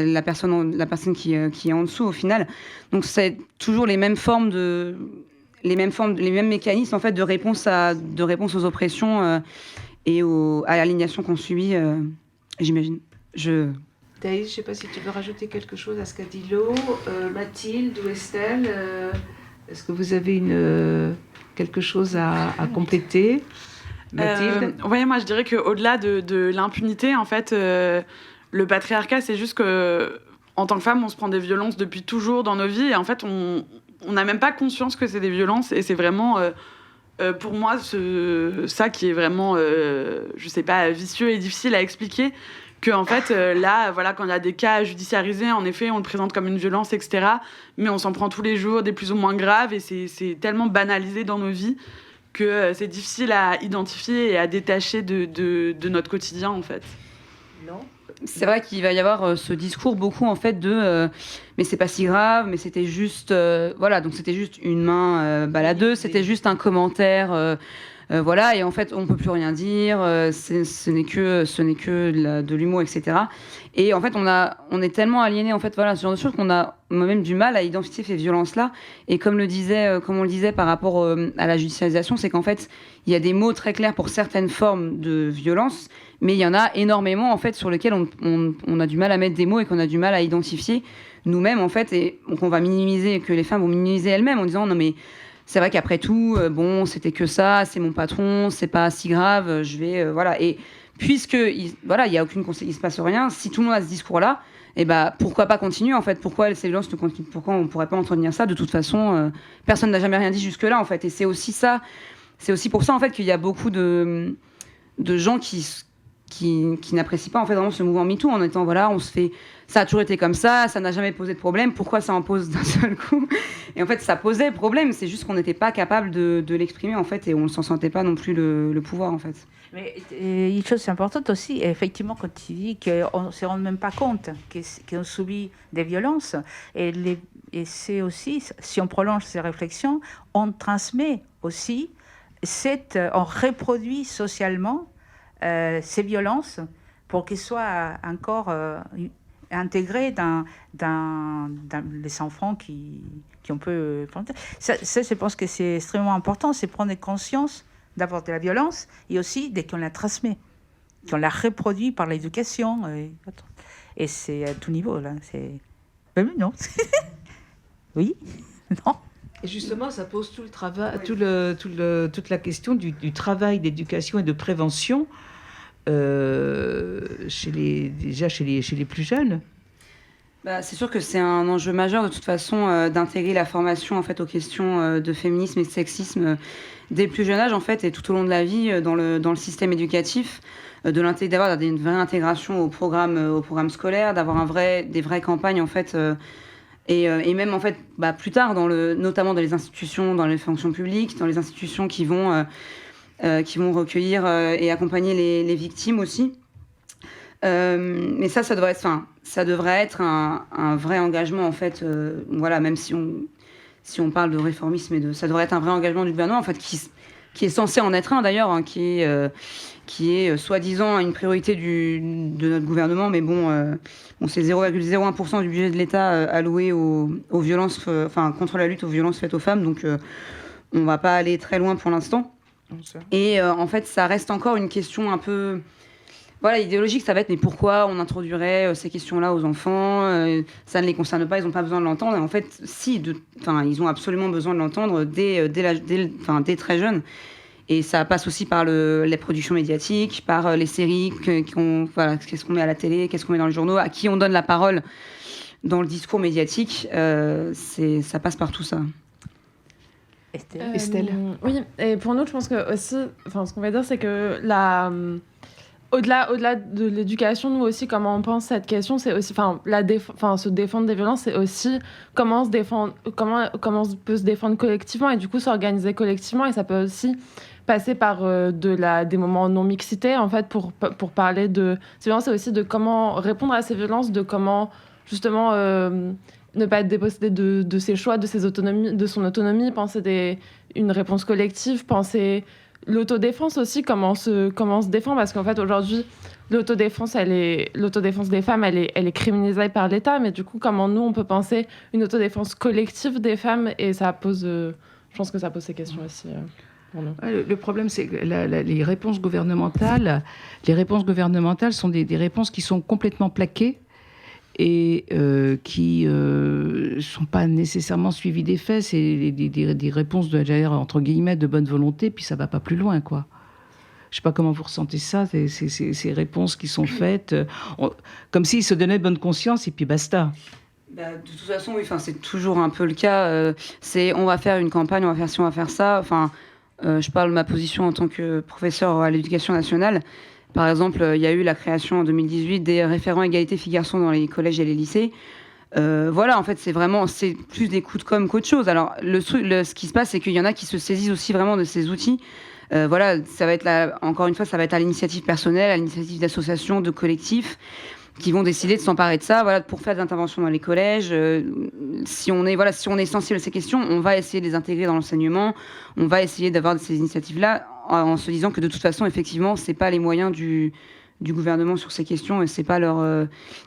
la personne qui est en dessous au final. Donc c'est toujours les mêmes mécanismes en fait de réponse aux oppressions et à l'alignation qu'on subit, j'imagine. Thaïs, je ne sais pas si tu veux rajouter quelque chose à ce qu'a dit Lo, Mathilde ou Estelle. Est-ce que vous avez quelque chose à compléter, Mathilde? Oui, moi je dirais qu'au-delà de l'impunité, en fait, le patriarcat, c'est juste que en tant que femme, on se prend des violences depuis toujours dans nos vies, et en fait, on n'a même pas conscience que c'est des violences, et c'est vraiment, pour moi, ça qui est vraiment, je sais pas, vicieux et difficile à expliquer. Que en fait, là, quand il y a des cas judiciarisés, en effet, on le présente comme une violence, etc. Mais on s'en prend tous les jours, des plus ou moins graves, et c'est tellement banalisé dans nos vies que c'est difficile à identifier et à détacher de notre quotidien, en fait. Non. C'est vrai qu'il va y avoir ce discours beaucoup, en fait, mais c'est pas si grave, mais c'était juste... donc c'était juste une main baladeuse, c'était juste un commentaire... et en fait, on peut plus rien dire, ce n'est que de l'humour, etc. Et en fait, on est tellement aliénés, en fait, ce genre de choses qu'on a même du mal à identifier ces violences-là. Et comme on le disait par rapport à la judiciarisation, c'est qu'en fait, il y a des mots très clairs pour certaines formes de violence, mais il y en a énormément, en fait, sur lesquels on a du mal à mettre des mots et qu'on a du mal à identifier nous-mêmes, en fait, et qu'on va minimiser, que les femmes vont minimiser elles-mêmes en disant « Non, mais... c'est vrai qu'après tout, c'était que ça, c'est mon patron, c'est pas si grave, je vais... Et puisque, il y a aucune conséquence, il se passe rien, si tout le monde a ce discours-là, pourquoi pas continuer, en fait? Pourquoi ces violences ne continuent? Pourquoi on pourrait pas entretenir ça? De toute façon, personne n'a jamais rien dit jusque-là, en fait. Et c'est aussi ça, c'est aussi pour ça, en fait, qu'il y a beaucoup de gens qui n'apprécient pas, en fait, vraiment ce mouvement MeToo, en étant, on se fait... Ça a toujours été comme ça n'a jamais posé de problème, pourquoi ça en pose d'un seul coup? Et en fait, ça posait problème, c'est juste qu'on n'était pas capable de l'exprimer, en fait, et on ne s'en sentait pas non plus le pouvoir, en fait. Mais une chose importante aussi, effectivement, quand tu dis qu'on ne se rend même pas compte qu'on subit des violences, et c'est aussi, si on prolonge ces réflexions, on transmet aussi, on reproduit socialement ces violences pour qu'elles soient encore... intégrés dans les enfants qui on peut... Ça, je pense que c'est extrêmement important, c'est prendre conscience d'abord de la violence et aussi dès qu'on la transmet, qu'on la reproduit par l'éducation. Et c'est à tout niveau, là. Mais non. Oui. Non. Et justement, ça pose tout le travail, toute la question du travail d'éducation et de prévention chez les plus jeunes. C'est sûr que c'est un enjeu majeur de toute façon d'intégrer la formation en fait aux questions de féminisme et de sexisme dès le plus jeune âge en fait et tout au long de la vie dans le système éducatif, d'avoir une vraie intégration au programme scolaire, d'avoir des vraies campagnes en fait et même en fait plus tard notamment dans les institutions, dans les fonctions publiques, dans les institutions qui vont recueillir et accompagner les victimes aussi. Mais ça devrait être un vrai engagement en fait. Même si on parle de réformisme ça devrait être un vrai engagement du gouvernement en fait qui est censé en être un d'ailleurs, hein, qui est soi-disant une priorité de notre gouvernement, mais c'est 0,01% du budget de l'État alloué aux violences, contre la lutte aux violences faites aux femmes, donc on va pas aller très loin pour l'instant. Et en fait, ça reste encore une question un peu idéologique. Ça va être mais pourquoi on introduirait ces questions-là aux enfants, ça ne les concerne pas, ils n'ont pas besoin de l'entendre. Et en fait, ils ont absolument besoin de l'entendre dès très jeunes. Et ça passe aussi par les productions médiatiques, par les séries, qu'est-ce qu'on met à la télé, qu'est-ce qu'on met dans les journaux, à qui on donne la parole dans le discours médiatique. Ça passe par tout ça. Estelle. Oui, et pour nous, je pense que aussi, ce qu'on va dire, c'est que au-delà de l'éducation, nous aussi, comment on pense cette question, c'est aussi, se défendre des violences, c'est aussi comment on peut se défendre collectivement et du coup s'organiser collectivement. Et ça peut aussi passer par des moments non-mixité, en fait, pour parler de ces violences, c'est aussi de comment répondre à ces violences, de comment, justement, ne pas être dépossédé de ses choix, de son autonomie, penser une réponse collective, penser l'autodéfense aussi, comment se défendre, parce qu'en fait, aujourd'hui, l'autodéfense des femmes, elle est criminalisée par l'État, mais du coup, comment nous, on peut penser une autodéfense collective des femmes, et ça pose, je pense que ça pose ces questions aussi. Le problème, c'est que les réponses gouvernementales sont des réponses qui sont complètement plaquées et qui sont pas nécessairement suivies des faits. C'est des réponses entre guillemets de bonne volonté, puis ça va pas plus loin, quoi. Je sais pas comment vous ressentez ça, ces réponses qui sont faites, comme s'ils se donnaient bonne conscience et puis basta. De toute façon, oui, c'est toujours un peu le cas. On va faire une campagne, on va faire ci, on va faire ça. Je parle de ma position en tant que professeur à l'éducation nationale. Par exemple, il y a eu la création en 2018 des référents égalité filles-garçons dans les collèges et les lycées. En fait, c'est plus des coups de com' qu'autre chose. Alors, ce qui se passe, c'est qu'il y en a qui se saisissent aussi vraiment de ces outils. Ça va être encore une fois, ça va être à l'initiative personnelle, à l'initiative d'associations, de collectifs, qui vont décider de s'emparer de ça, pour faire des interventions dans les collèges. Si on est sensible à ces questions, on va essayer de les intégrer dans l'enseignement. On va essayer d'avoir ces initiatives-là, en se disant que de toute façon, effectivement, c'est pas les moyens du gouvernement sur ces questions, et c'est pas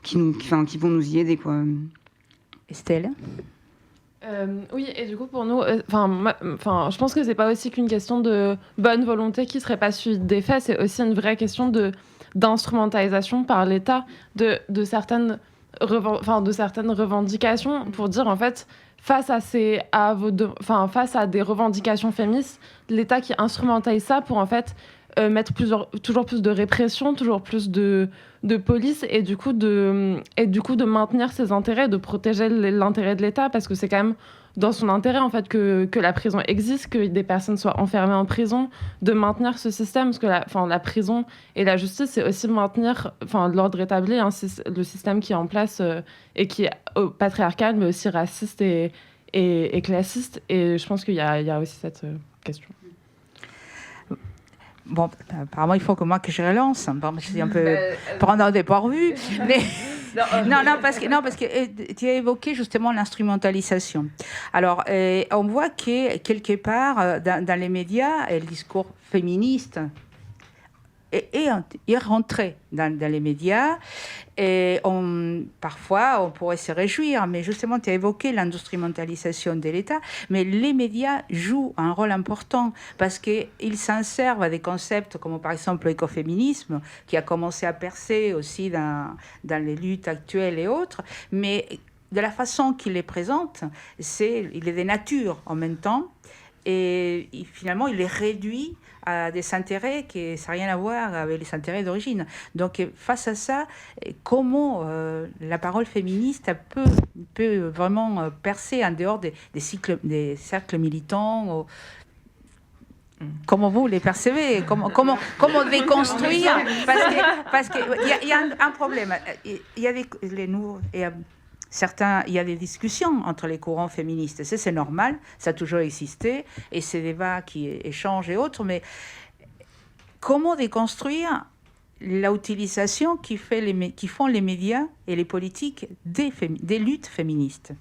qui vont nous y aider, quoi. Estelle. Oui, et du coup, pour nous, je pense que c'est pas aussi qu'une question de bonne volonté qui serait pas suivie des faits, c'est aussi une vraie question d'instrumentalisation par l'État de certaines revendications pour dire, en fait, face à des revendications féministes, l'État qui instrumentalise ça pour, en fait, mettre toujours plus de répression, toujours plus de police, et du coup de maintenir ses intérêts, de protéger l'intérêt de l'État, parce que c'est quand même dans son intérêt, en fait, que la prison existe, que des personnes soient enfermées en prison, de maintenir ce système, parce que la prison et la justice, c'est aussi maintenir l'ordre établi, le système qui est en place et qui est patriarcal, mais aussi raciste et classiste. Et je pense qu'il y a aussi cette question. Bon, apparemment, il faut que je relance. C'est un peu prendre au dépourvu. Mais... Non, parce que tu as évoqué justement l'instrumentalisation. Alors, on voit que quelque part, dans les médias, le discours féministe est rentré dans les médias. Et parfois, on pourrait se réjouir, mais justement, tu as évoqué l'instrumentalisation de l'État, mais les médias jouent un rôle important parce qu'ils s'en servent à des concepts comme par exemple l'écoféminisme, qui a commencé à percer aussi dans les luttes actuelles et autres, mais de la façon qu'il les présente, il est de nature en même temps, et finalement, il les réduit à des intérêts qui n'ont rien à voir avec les intérêts d'origine. Donc, face à ça, comment la parole féministe peut vraiment percer en dehors des cercles militants Comment vous les percevez? Comment déconstruire? Parce qu'il y a un problème. Il y a les nouveaux... il y a des discussions entre les courants féministes. C'est normal, ça a toujours existé, et ces débats qui échangent et autres, mais comment déconstruire l'utilisation qui font les médias et les politiques des luttes féministes?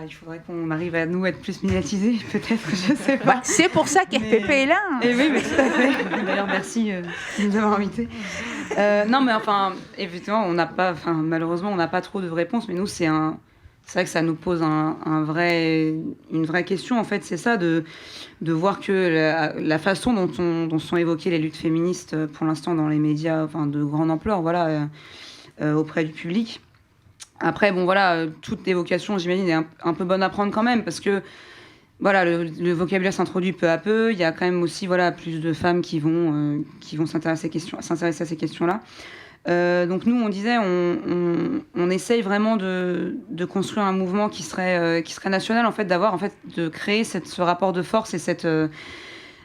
Il faudrait qu'on arrive à nous être plus médiatisés, peut-être, je sais pas. C'est pour ça qu'FPP est là. Et oui, mais tout à fait. D'ailleurs, merci de nous avoir invités. Non, mais effectivement, malheureusement, on n'a pas trop de réponses, mais nous, c'est vrai que ça nous pose une vraie question, en fait, c'est ça, de voir que la façon dont sont évoquées les luttes féministes, pour l'instant, dans les médias, de grande ampleur, auprès du public. Après, toute évocation, j'imagine, est un peu bonne à prendre quand même, parce que voilà, le vocabulaire s'introduit peu à peu. Il y a quand même aussi voilà, plus de femmes qui vont s'intéresser à ces questions-là. Donc nous, on disait, on essaye vraiment de construire un mouvement qui serait national, en fait, de créer ce rapport de force et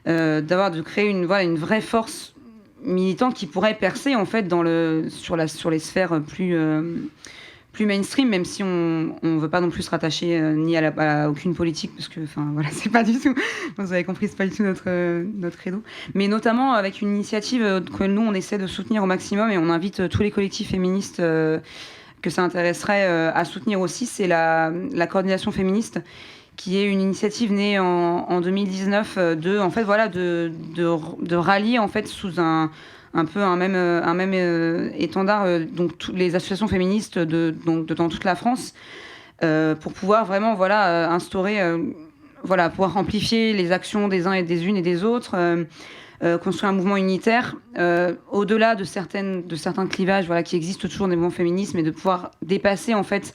de créer une vraie force militante qui pourrait percer en fait sur les sphères plus mainstream, même si on veut pas non plus se rattacher ni à aucune politique, parce que c'est pas du tout, vous avez compris, c'est pas du tout notre credo, mais notamment avec une initiative que nous on essaie de soutenir au maximum, et on invite tous les collectifs féministes que ça intéresserait à soutenir aussi. C'est la coordination féministe, qui est une initiative née en 2019 de rallier en fait sous un même étendard donc toutes les associations féministes dans toute la France, pour pouvoir vraiment instaurer pouvoir amplifier les actions des uns et des unes et des autres, construire un mouvement unitaire au-delà de certains clivages qui existent toujours dans les mouvements féministes, mais de pouvoir dépasser en fait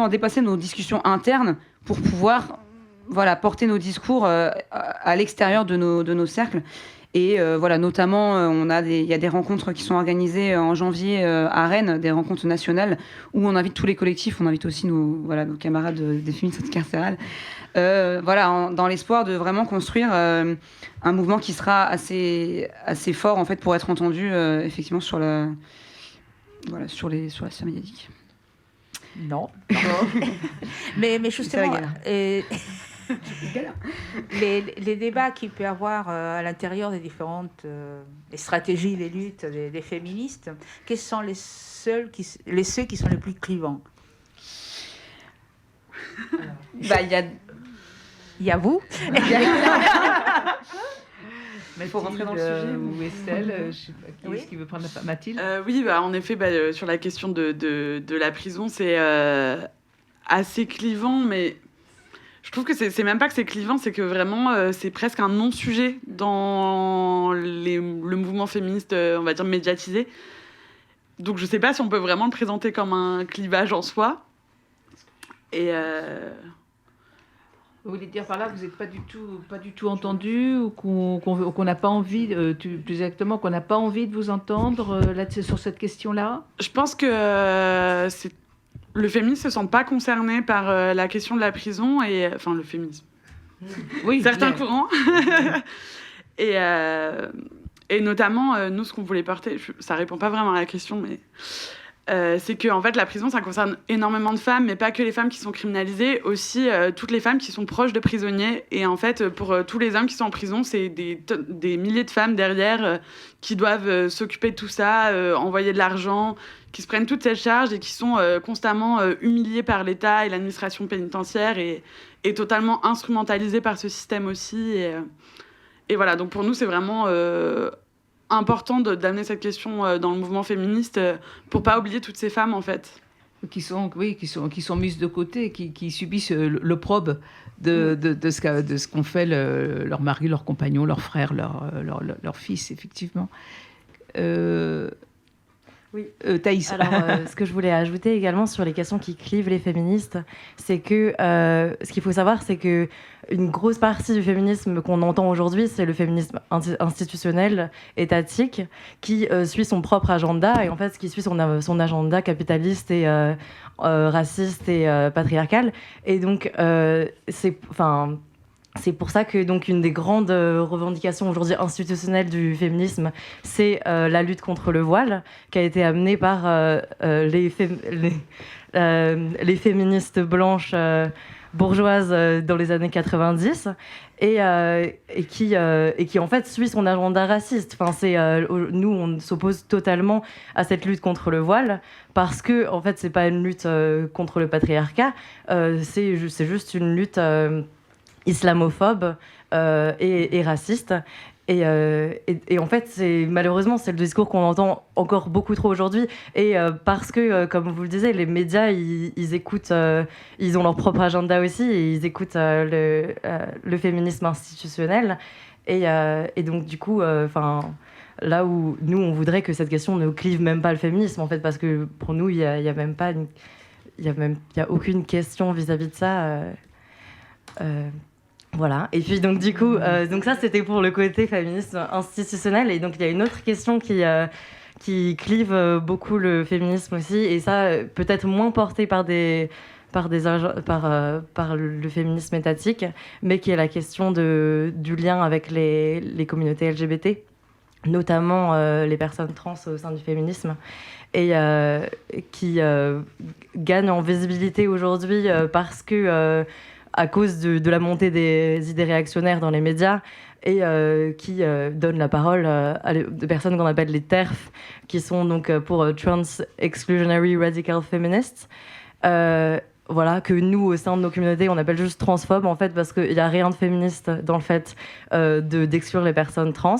dépasser nos discussions internes pour pouvoir porter nos discours à l'extérieur de nos cercles. Et notamment, il y a des rencontres qui sont organisées en janvier à Rennes, des rencontres nationales, où on invite tous les collectifs, on invite aussi nos camarades des féministes carcérales, dans l'espoir de vraiment construire un mouvement qui sera assez fort en fait pour être entendu effectivement sur la sphère médiatique. Non. mais justement, les débats qu'il peut y avoir à l'intérieur des différentes les stratégies, les luttes des féministes, quels sont ceux qui sont les plus clivants? Il y a vous. Il faut rentrer dans le sujet. Ou Estelle, je sais pas qui est-ce qui veut prendre la Mathilde. Oui, en effet, sur la question de la prison, c'est assez clivant, mais je trouve que c'est même pas que c'est clivant, c'est que vraiment c'est presque un non-sujet dans le mouvement féministe, on va dire médiatisé. Donc je sais pas si on peut vraiment le présenter comme un clivage en soi. Et vous voulez dire par là que vous n'êtes pas du tout entendu, ou qu'on n'a pas envie, plus exactement, qu'on n'a pas envie de vous entendre sur cette question-là? Je pense que le féminisme ne se sent pas concerné par la question de la prison, enfin le féminisme. Oui, certains courants. Et notamment, nous, ce qu'on voulait porter, ça répond pas vraiment à la question, mais c'est que en fait, la prison, ça concerne énormément de femmes, mais pas que les femmes qui sont criminalisées, aussi toutes les femmes qui sont proches de prisonniers. Et en fait, pour tous les hommes qui sont en prison, c'est des milliers de femmes derrière qui doivent s'occuper de tout ça, envoyer de l'argent, qui se prennent toutes ces charges et qui sont constamment humiliées par l'État et l'administration pénitentiaire et totalement instrumentalisées par ce système aussi. Et voilà, donc pour nous, c'est vraiment important d'amener cette question dans le mouvement féministe pour pas oublier toutes ces femmes, en fait. Qui sont mises de côté, qui subissent l'opprobre de ce qu'ont fait leur mari, leur compagnon, leur frère, leur fils, effectivement. Oui. Thaïs. Alors, ce que je voulais ajouter également sur les questions qui clivent les féministes, c'est que ce qu'il faut savoir, c'est que une grosse partie du féminisme qu'on entend aujourd'hui, c'est le féminisme institutionnel, étatique, qui suit son propre agenda, et en fait, qui suit son agenda capitaliste et raciste et patriarcal. Et donc, c'est pour ça que donc une des grandes revendications aujourd'hui institutionnelles du féminisme, c'est la lutte contre le voile, qui a été amenée par les féministes blanches bourgeoises dans les années 90 et qui en fait suit son agenda raciste. Enfin, nous, on s'oppose totalement à cette lutte contre le voile parce que en fait, c'est pas une lutte contre le patriarcat, c'est juste une lutte islamophobe et raciste. Et en fait, malheureusement, c'est le discours qu'on entend encore beaucoup trop aujourd'hui. Et parce que, comme vous le disiez, les médias, ils écoutent, ils ont leur propre agenda aussi, et ils écoutent le féminisme institutionnel. Et donc, du coup, là où nous, on voudrait que cette question ne clive même pas le féminisme, en fait, parce que pour nous, il y a même pas il y a aucune question vis-à-vis de ça. Voilà, et puis donc du coup, donc ça c'était pour le côté féminisme institutionnel, et donc il y a une autre question qui clive beaucoup le féminisme aussi, et ça peut-être moins porté par le féminisme étatique, mais qui est la question du lien avec les communautés LGBT, notamment les personnes trans au sein du féminisme, et qui gagnent en visibilité aujourd'hui parce que à cause de la montée des idées réactionnaires dans les médias, et qui donne la parole à des personnes qu'on appelle les TERF, qui sont donc pour Trans Exclusionary Radical Feminists. Voilà, que nous, au sein de nos communautés, on appelle juste transphobes, en fait, parce qu'il n'y a rien de féministe dans le fait d'exclure les personnes trans.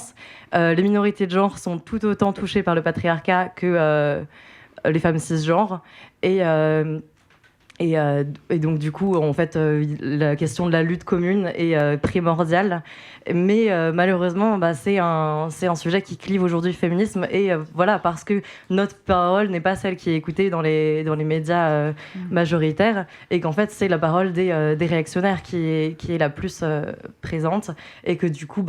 Les minorités de genre sont tout autant touchées par le patriarcat que les femmes cisgenres. Et donc, du coup, en fait, la question de la lutte commune est primordiale. Mais malheureusement, c'est un sujet qui clive aujourd'hui le féminisme. Et voilà, parce que notre parole n'est pas celle qui est écoutée dans les médias majoritaires. Et qu'en fait, c'est la parole des réactionnaires qui est la plus présente. Et que du coup,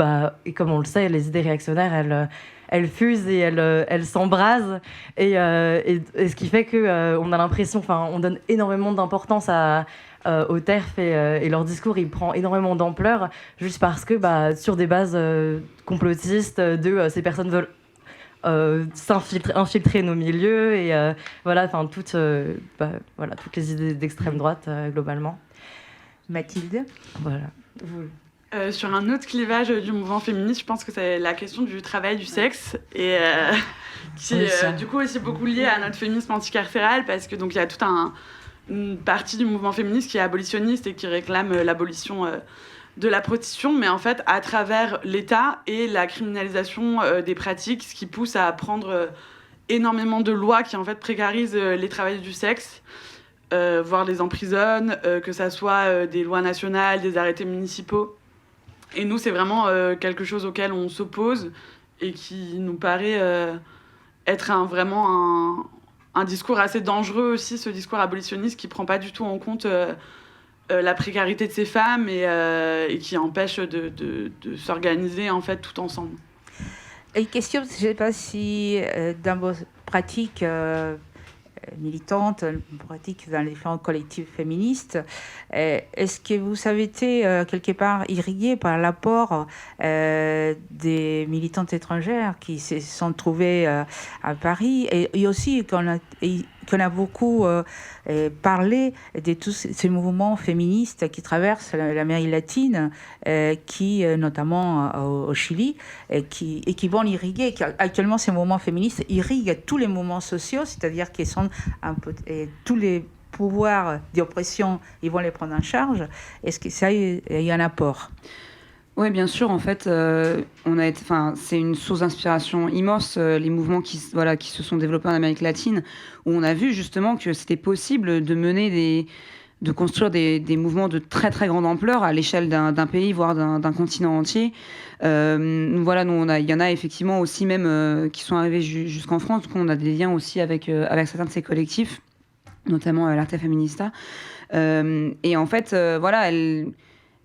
et comme on le sait, les idées réactionnaires, elles fusent et elles s'embrasent, et ce qui fait que on a l'impression, on donne énormément d'importance aux TERF, et leur discours il prend énormément d'ampleur juste parce que sur des bases complotistes ces personnes veulent infiltrer nos milieux, et toutes les idées d'extrême droite globalement. Mathilde. Voilà. Sur un autre clivage du mouvement féministe, je pense que c'est la question du travail du sexe, et qui est du coup aussi beaucoup liée à notre féminisme anticarcéral, parce que donc il y a toute une partie du mouvement féministe qui est abolitionniste et qui réclame l'abolition de la prostitution, mais en fait à travers l'État et la criminalisation des pratiques, ce qui pousse à prendre énormément de lois qui en fait précarisent les travailleurs du sexe, voire les emprisonnent, que ça soit des lois nationales, des arrêtés municipaux. Et nous, c'est vraiment quelque chose auquel on s'oppose et qui nous paraît être vraiment un discours assez dangereux aussi, ce discours abolitionniste qui ne prend pas du tout en compte la précarité de ces femmes, et qui empêche de s'organiser en fait tout ensemble. Une question, je ne sais pas si dans vos pratiques militantes, pratiques dans les différents collectifs féministes, est-ce que vous avez été quelque part irrigué par l'apport des militantes étrangères qui se sont trouvées à Paris, et aussi qu'on a beaucoup parlé de tous ces mouvements féministes qui traversent l'Amérique latine, qui notamment au Chili, et qui vont irriguer. Actuellement, ces mouvements féministes irriguent tous les mouvements sociaux, c'est-à-dire qu'ils sont tous les pouvoirs d'oppression, ils vont les prendre en charge. Est-ce que ça, il y a un apport? Oui, bien sûr. En fait, c'est une source d'inspiration immense, les mouvements qui se sont développés en Amérique latine, où on a vu justement que c'était possible de construire des mouvements de très très grande ampleur à l'échelle d'un pays, voire d'un continent entier. Il y en a effectivement aussi même qui sont arrivés jusqu'en France. Donc on a des liens aussi avec certains de ces collectifs, notamment l'Arte Feminista. Et en fait,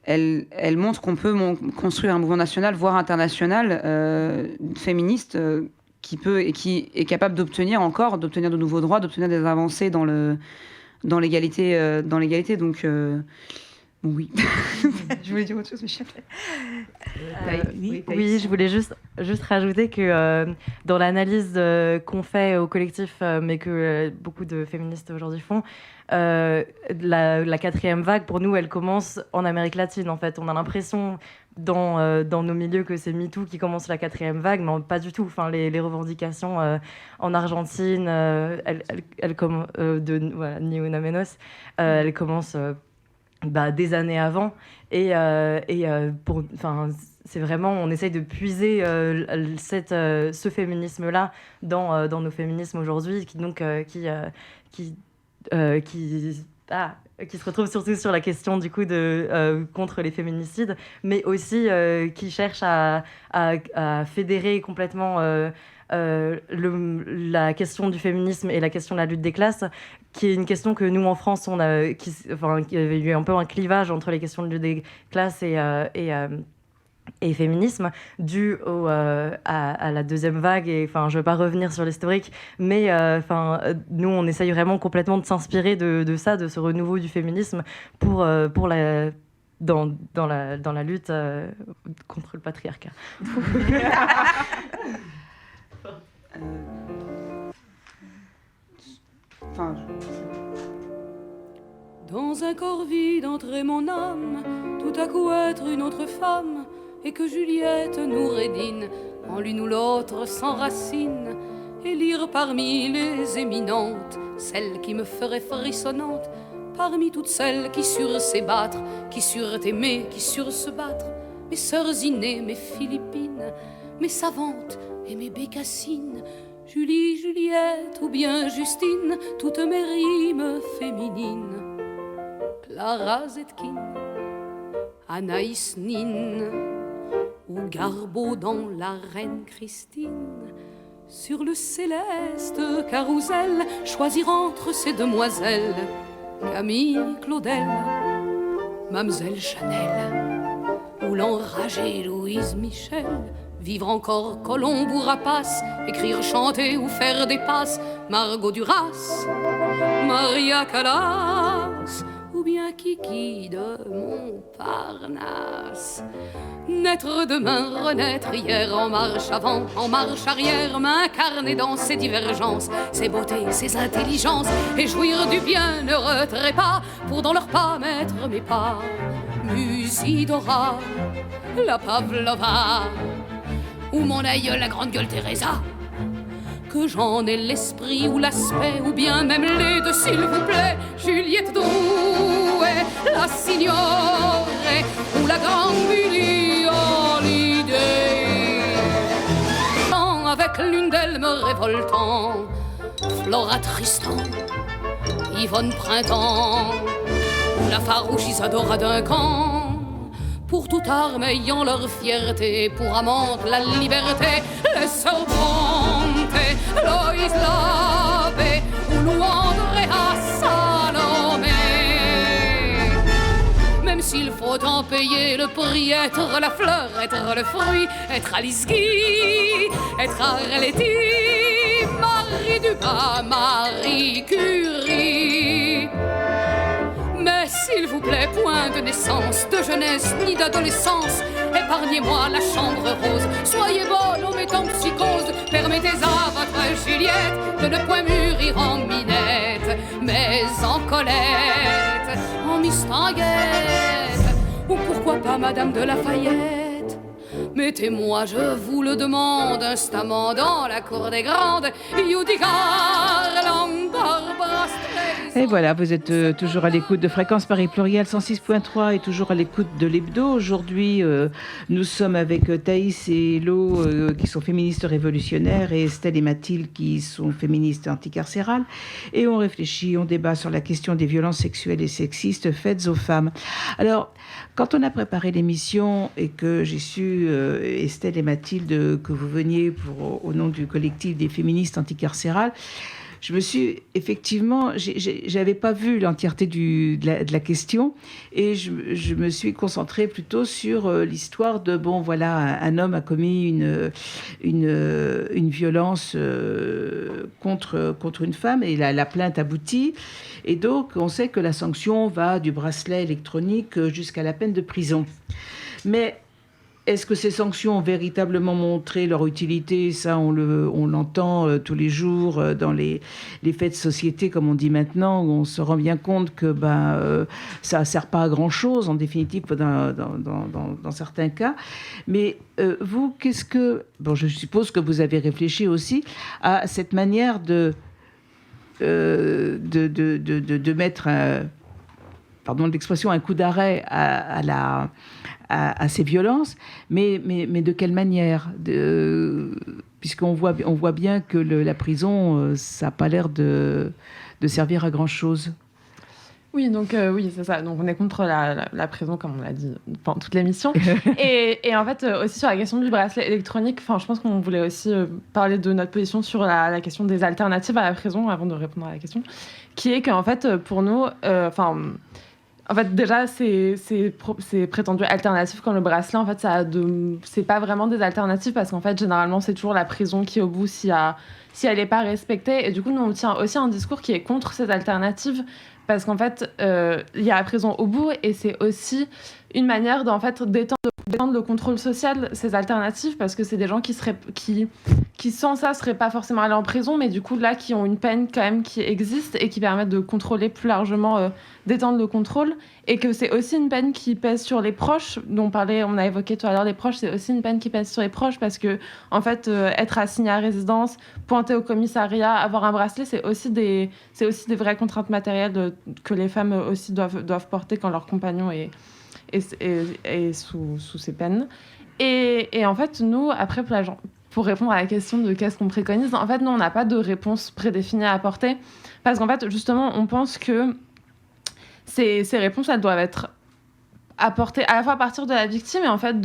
elle montre qu'on peut construire un mouvement national, voire international, féministe, qui est capable d'obtenir de nouveaux droits, d'obtenir des avancées dans l'égalité. Donc, oui. Je voulais dire autre chose, mais oui, je voulais juste rajouter que dans l'analyse qu'on fait au collectif, mais que beaucoup de féministes aujourd'hui font, la quatrième vague, pour nous, elle commence en Amérique latine. En fait, on a l'impression dans nos milieux que c'est MeToo qui commence la quatrième vague, mais pas du tout. Enfin, les revendications en Argentine, Ni Una Menos, elles commencent des années avant, et c'est vraiment, on essaye de puiser ce féminisme-là dans nos féminismes aujourd'hui, qui qui se retrouve surtout sur la question du coup contre les féminicides, mais aussi qui cherche à fédérer complètement la question du féminisme et la question de la lutte des classes, qui est une question que nous en France, il y avait eu un peu un clivage entre les questions de lutte des classes et féminisme dû à la deuxième vague. Et je ne vais pas revenir sur l'historique, mais nous, on essaye vraiment complètement de s'inspirer de ça, de ce renouveau du féminisme dans la lutte contre le patriarcat. Dans un corps vide entrait mon âme, tout à coup être une autre femme, et que Juliette nous rédine, en l'une ou l'autre s'enracine, et lire parmi les éminentes, celle qui me ferait frissonnante, parmi toutes celles qui surent s'ébattre, qui surent aimer, qui surent se battre, mes sœurs innées, mes Philippines, mes savantes et mes bécassines, Julie, Juliette ou bien Justine, toutes mes rimes féminines, Clara Zetkin, Anaïs Nin, ou Garbeau dans La Reine Christine. Sur le céleste carrousel, choisir entre ces demoiselles, Camille Claudel, Mamselle Chanel, ou l'enragée Louise Michel. Vivre encore Colombe ou Rapace, écrire, chanter ou faire des passes, Margot Duras, Maria Callas, ou bien Kiki de Montparnasse. Naître demain, renaître hier, en marche avant, en marche arrière, m'incarner dans ces divergences, ces beautés, ces intelligences, et jouir du bienheureux trépas, pour dans leurs pas mettre mes pas. Musidora, la Pavlova, ou mon aïeul, la grande gueule Teresa. Que j'en ai l'esprit ou l'aspect, ou bien même les deux, s'il vous plaît. Juliette Drouet, la Signore, ou la grande Billie Holiday. Avec l'une d'elles me révoltant, Flora Tristan, Yvonne Printemps, ou la farouche Isadora Duncan. Pour toute arme ayant leur fierté, pour amante la liberté, les sœurs Brontë, Loïs Labbé, ou Lou Andréa Salomé. Même s'il faut en payer le prix, être la fleur, être le fruit, être Alice Guy, être Arletty, Marie Dumas, Marie Curie. Mais s'il vous plaît, point de naissance, de jeunesse ni d'adolescence, épargnez-moi la chambre rose. Soyez bonne en mettant psychose, permettez à votre Juliette de ne point mûrir en Minette, mais en Colette, en Mistinguette, ou pourquoi pas Madame de Lafayette. Mettez-moi, je vous le demande, instamment dans la cour des grandes, Judy Garland, Et voilà, vous êtes toujours à l'écoute de Fréquence Paris Pluriel 106.3 et toujours à l'écoute de l'Hebdo. Aujourd'hui, nous sommes avec Thaïs et Hello qui sont féministes révolutionnaires et Estelle et Mathilde qui sont féministes anticarcérales. Et on réfléchit, on débat sur la question des violences sexuelles et sexistes faites aux femmes. Alors, quand on a préparé l'émission et que j'ai su, Estelle et Mathilde, que vous veniez au nom du collectif des féministes anticarcérales, je me suis effectivement, j'avais pas vu l'entièreté de la question et je me suis concentrée plutôt sur l'histoire de un homme a commis une violence contre une femme et la plainte aboutit et donc on sait que la sanction va du bracelet électronique jusqu'à la peine de prison. Mais est-ce que ces sanctions ont véritablement montré leur utilité ? Ça, on l'entend tous les jours dans les faits de société, comme on dit maintenant, où on se rend bien compte que ça ne sert pas à grand-chose, en définitive, dans certains cas. Mais vous, je suppose que vous avez réfléchi aussi à cette manière de mettre, pardon l'expression, un coup d'arrêt à ces violences, mais de quelle manière puisqu'on voit bien que la prison, ça n'a pas l'air de servir à grand-chose. Oui, donc oui, c'est ça. Donc on est contre la prison, comme on l'a dit pendant toute l'émission. et en fait, aussi sur la question du bracelet électronique, je pense qu'on voulait aussi parler de notre position sur la question des alternatives à la prison, avant de répondre à la question, qui est qu'en fait, pour nous, en fait, déjà, ces prétendus alternatifs comme le bracelet, en fait, c'est pas vraiment des alternatives parce qu'en fait, généralement, c'est toujours la prison qui est au bout si elle n'est pas respectée. Et du coup, nous, on tient aussi un discours qui est contre ces alternatives parce qu'en fait, il y a la prison au bout et c'est aussi une manière d'étendre le contrôle social, ces alternatives, parce que c'est des gens qui sans ça, seraient pas forcément allés en prison, mais du coup, là, qui ont une peine quand même qui existe et qui permettent de contrôler plus largement, d'étendre le contrôle, et que c'est aussi une peine qui pèse sur les proches, dont on a évoqué tout à l'heure les proches, c'est aussi une peine qui pèse sur les proches, parce que, en fait, être assigné à résidence, pointé au commissariat, avoir un bracelet, c'est aussi des vraies contraintes matérielles que les femmes aussi doivent porter quand leur compagnon est sous ces peines. Et en fait, nous, après, pour répondre à la question de qu'est-ce qu'on préconise, en fait, nous, on n'a pas de réponse prédéfinie à apporter, parce qu'en fait, justement, on pense que ces réponses, elles doivent être apportées à la fois à partir de la victime et en fait,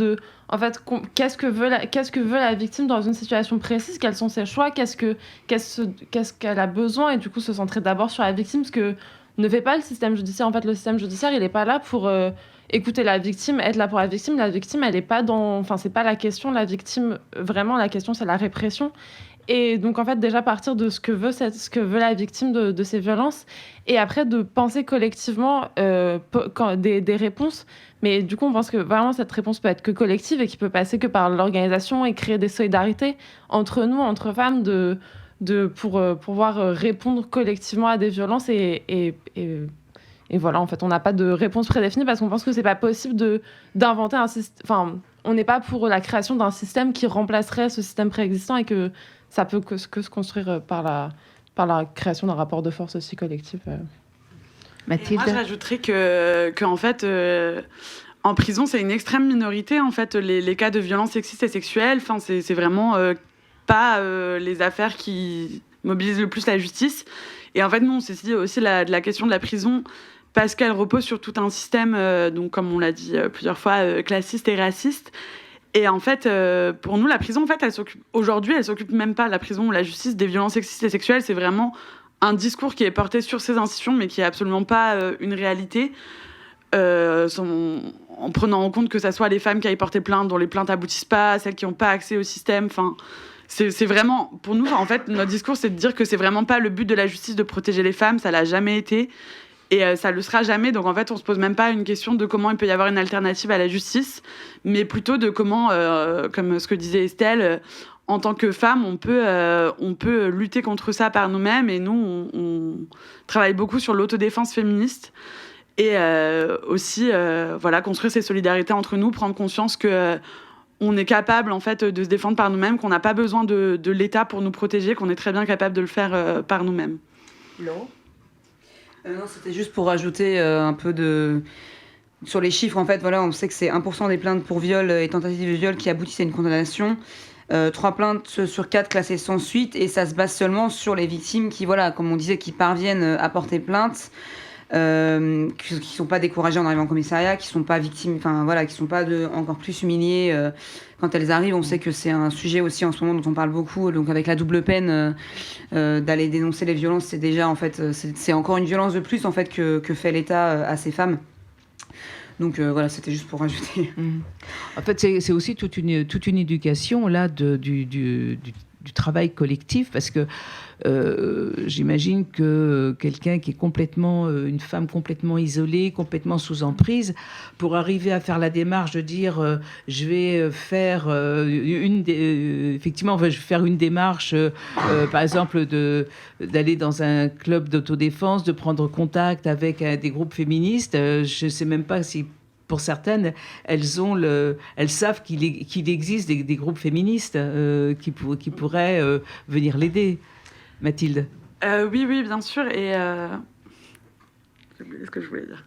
qu'est-ce que veut la victime dans une situation précise, quels sont ses choix, qu'est-ce qu'elle a besoin, et du coup, se centrer d'abord sur la victime, ce que ne fait pas le système judiciaire. En fait, le système judiciaire, il n'est pas là pour écouter la victime, être là pour la victime. La victime, elle n'est pas c'est pas la question. La victime, vraiment, la question, c'est la répression. Et donc, en fait, déjà partir de ce que veut la victime de ces violences, et après de penser collectivement des réponses. Mais du coup, on pense que vraiment cette réponse peut être que collective et qui peut passer que par l'organisation et créer des solidarités entre nous, entre femmes, pour pouvoir répondre collectivement à des violences et voilà, en fait, on n'a pas de réponse prédéfinie parce qu'on pense que c'est pas possible d'inventer un système. Enfin, on n'est pas pour la création d'un système qui remplacerait ce système préexistant et que ça peut que se construire par la création d'un rapport de force aussi collectif. Mathilde. Moi, je rajouterais que en fait, en prison, c'est une extrême minorité. En fait, les cas de violences sexistes et sexuelles, c'est vraiment pas les affaires qui mobilisent le plus la justice. Et en fait, nous, on s'est dit aussi de la question de la prison parce qu'elle repose sur tout un système, donc comme on l'a dit plusieurs fois, classiste et raciste. Et en fait, pour nous, la prison, en fait, aujourd'hui, elle s'occupe même pas, la prison ou la justice, des violences sexistes et sexuelles. C'est vraiment un discours qui est porté sur ces institutions, mais qui est absolument pas une réalité. En prenant en compte que ça soit les femmes qui aillent porter plainte, dont les plaintes aboutissent pas, celles qui n'ont pas accès au système. Enfin, c'est vraiment, pour nous, en fait, notre discours, c'est de dire que c'est vraiment pas le but de la justice de protéger les femmes. Ça l'a jamais été. Et ça le sera jamais. Donc, en fait, on se pose même pas une question de comment il peut y avoir une alternative à la justice, mais plutôt de comment, comme ce que disait Estelle, en tant que femme, on peut lutter contre ça par nous-mêmes. Et nous, on travaille beaucoup sur l'autodéfense féministe. Et aussi, construire ces solidarités entre nous, prendre conscience que on est capable, en fait, de se défendre par nous-mêmes, qu'on n'a pas besoin de l'État pour nous protéger, qu'on est très bien capable de le faire par nous-mêmes. Non, c'était juste pour rajouter un peu sur les chiffres. En fait, voilà, on sait que c'est 1% des plaintes pour viol et tentative de viol qui aboutissent à une condamnation. 3 plaintes sur 4 classées sans suite, et ça se base seulement sur les victimes qui, voilà, comme on disait, qui parviennent à porter plainte. Qui sont pas découragées en arrivant au commissariat, qui sont pas victimes, qui sont pas encore plus humiliées quand elles arrivent. On sait que c'est un sujet aussi en ce moment dont on parle beaucoup, donc avec la double peine d'aller dénoncer les violences, c'est déjà en fait c'est encore une violence de plus en fait que fait l'État à ces femmes. Donc voilà, c'était juste pour rajouter. En fait, c'est aussi toute une éducation là du travail collectif, parce que j'imagine que quelqu'un qui est complètement, une femme complètement isolée, complètement sous emprise, pour arriver à faire la démarche de dire je vais faire effectivement, je vais faire une démarche, par exemple d'aller dans un club d'autodéfense, de prendre contact avec des groupes féministes. Je ne sais même pas si pour certaines, elles savent qu'il existe des groupes féministes qui pourraient venir l'aider. Mathilde. Oui, bien sûr. Et j'ai oublié ce que je voulais dire.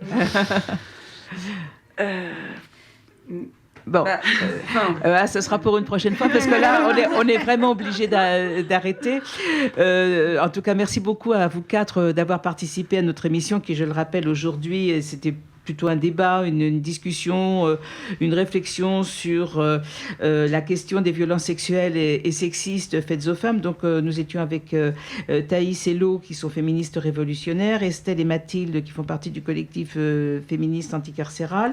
Bon, ce sera pour une prochaine fois parce que là, on est vraiment obligé d'arrêter. En tout cas, merci beaucoup à vous quatre d'avoir participé à notre émission qui, je le rappelle, aujourd'hui, c'était plutôt un débat, une discussion, une réflexion sur la question des violences sexuelles et sexistes faites aux femmes. Donc, nous étions avec Thaïs et Lo, qui sont féministes révolutionnaires, Estelle et Mathilde, qui font partie du collectif féministe anticarcéral.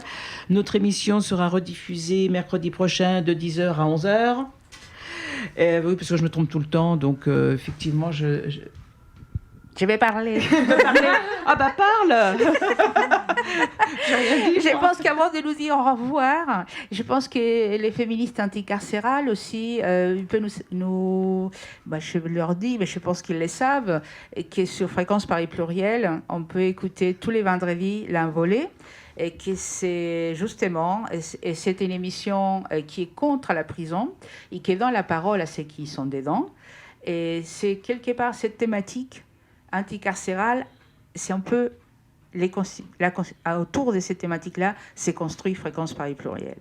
Notre émission sera rediffusée mercredi prochain de 10h à 11h. Oui, parce que je me trompe tout le temps, donc effectivement, Je vais parler. Ah bah parle. Je pense qu'avant de nous dire au revoir, je pense que les féministes anticarcérales aussi, ils peuvent je leur dis, mais je pense qu'ils le savent, et que sur Fréquence Paris Pluriel, on peut écouter tous les vendredis l'Envolée. Et que c'est justement, et c'est une émission qui est contre la prison et qui donne la parole à ceux qui sont dedans. Et c'est quelque part cette thématique anticarcérale, c'est un peu autour de cette thématique-là, c'est construit Fréquence Paris Pluriel.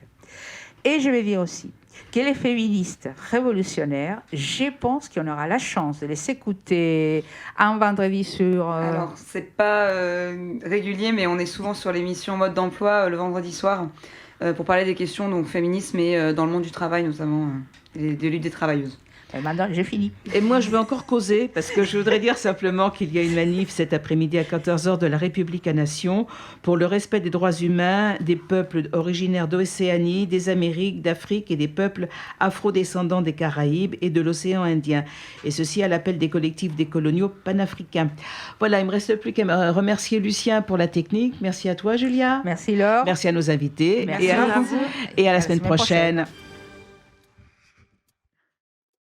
Et je vais dire aussi que les féministes révolutionnaires, je pense qu'on aura la chance de les écouter un vendredi sur... Alors, c'est pas régulier, mais on est souvent sur l'émission Mode d'emploi le vendredi soir pour parler des questions donc, féminisme et dans le monde du travail, notamment des luttes des travailleuses. Et maintenant, j'ai fini. Et moi, je veux encore causer, parce que je voudrais dire simplement qu'il y a une manif cet après-midi à 14h de la République à Nation pour le respect des droits humains des peuples originaires d'Océanie, des Amériques, d'Afrique et des peuples afro-descendants des Caraïbes et de l'océan Indien. Et ceci à l'appel des collectifs décoloniaux panafricains. Voilà, il ne me reste plus qu'à remercier Lucien pour la technique. Merci à toi, Julia. Merci, Laure. Merci à nos invités. Merci et à la semaine prochaine.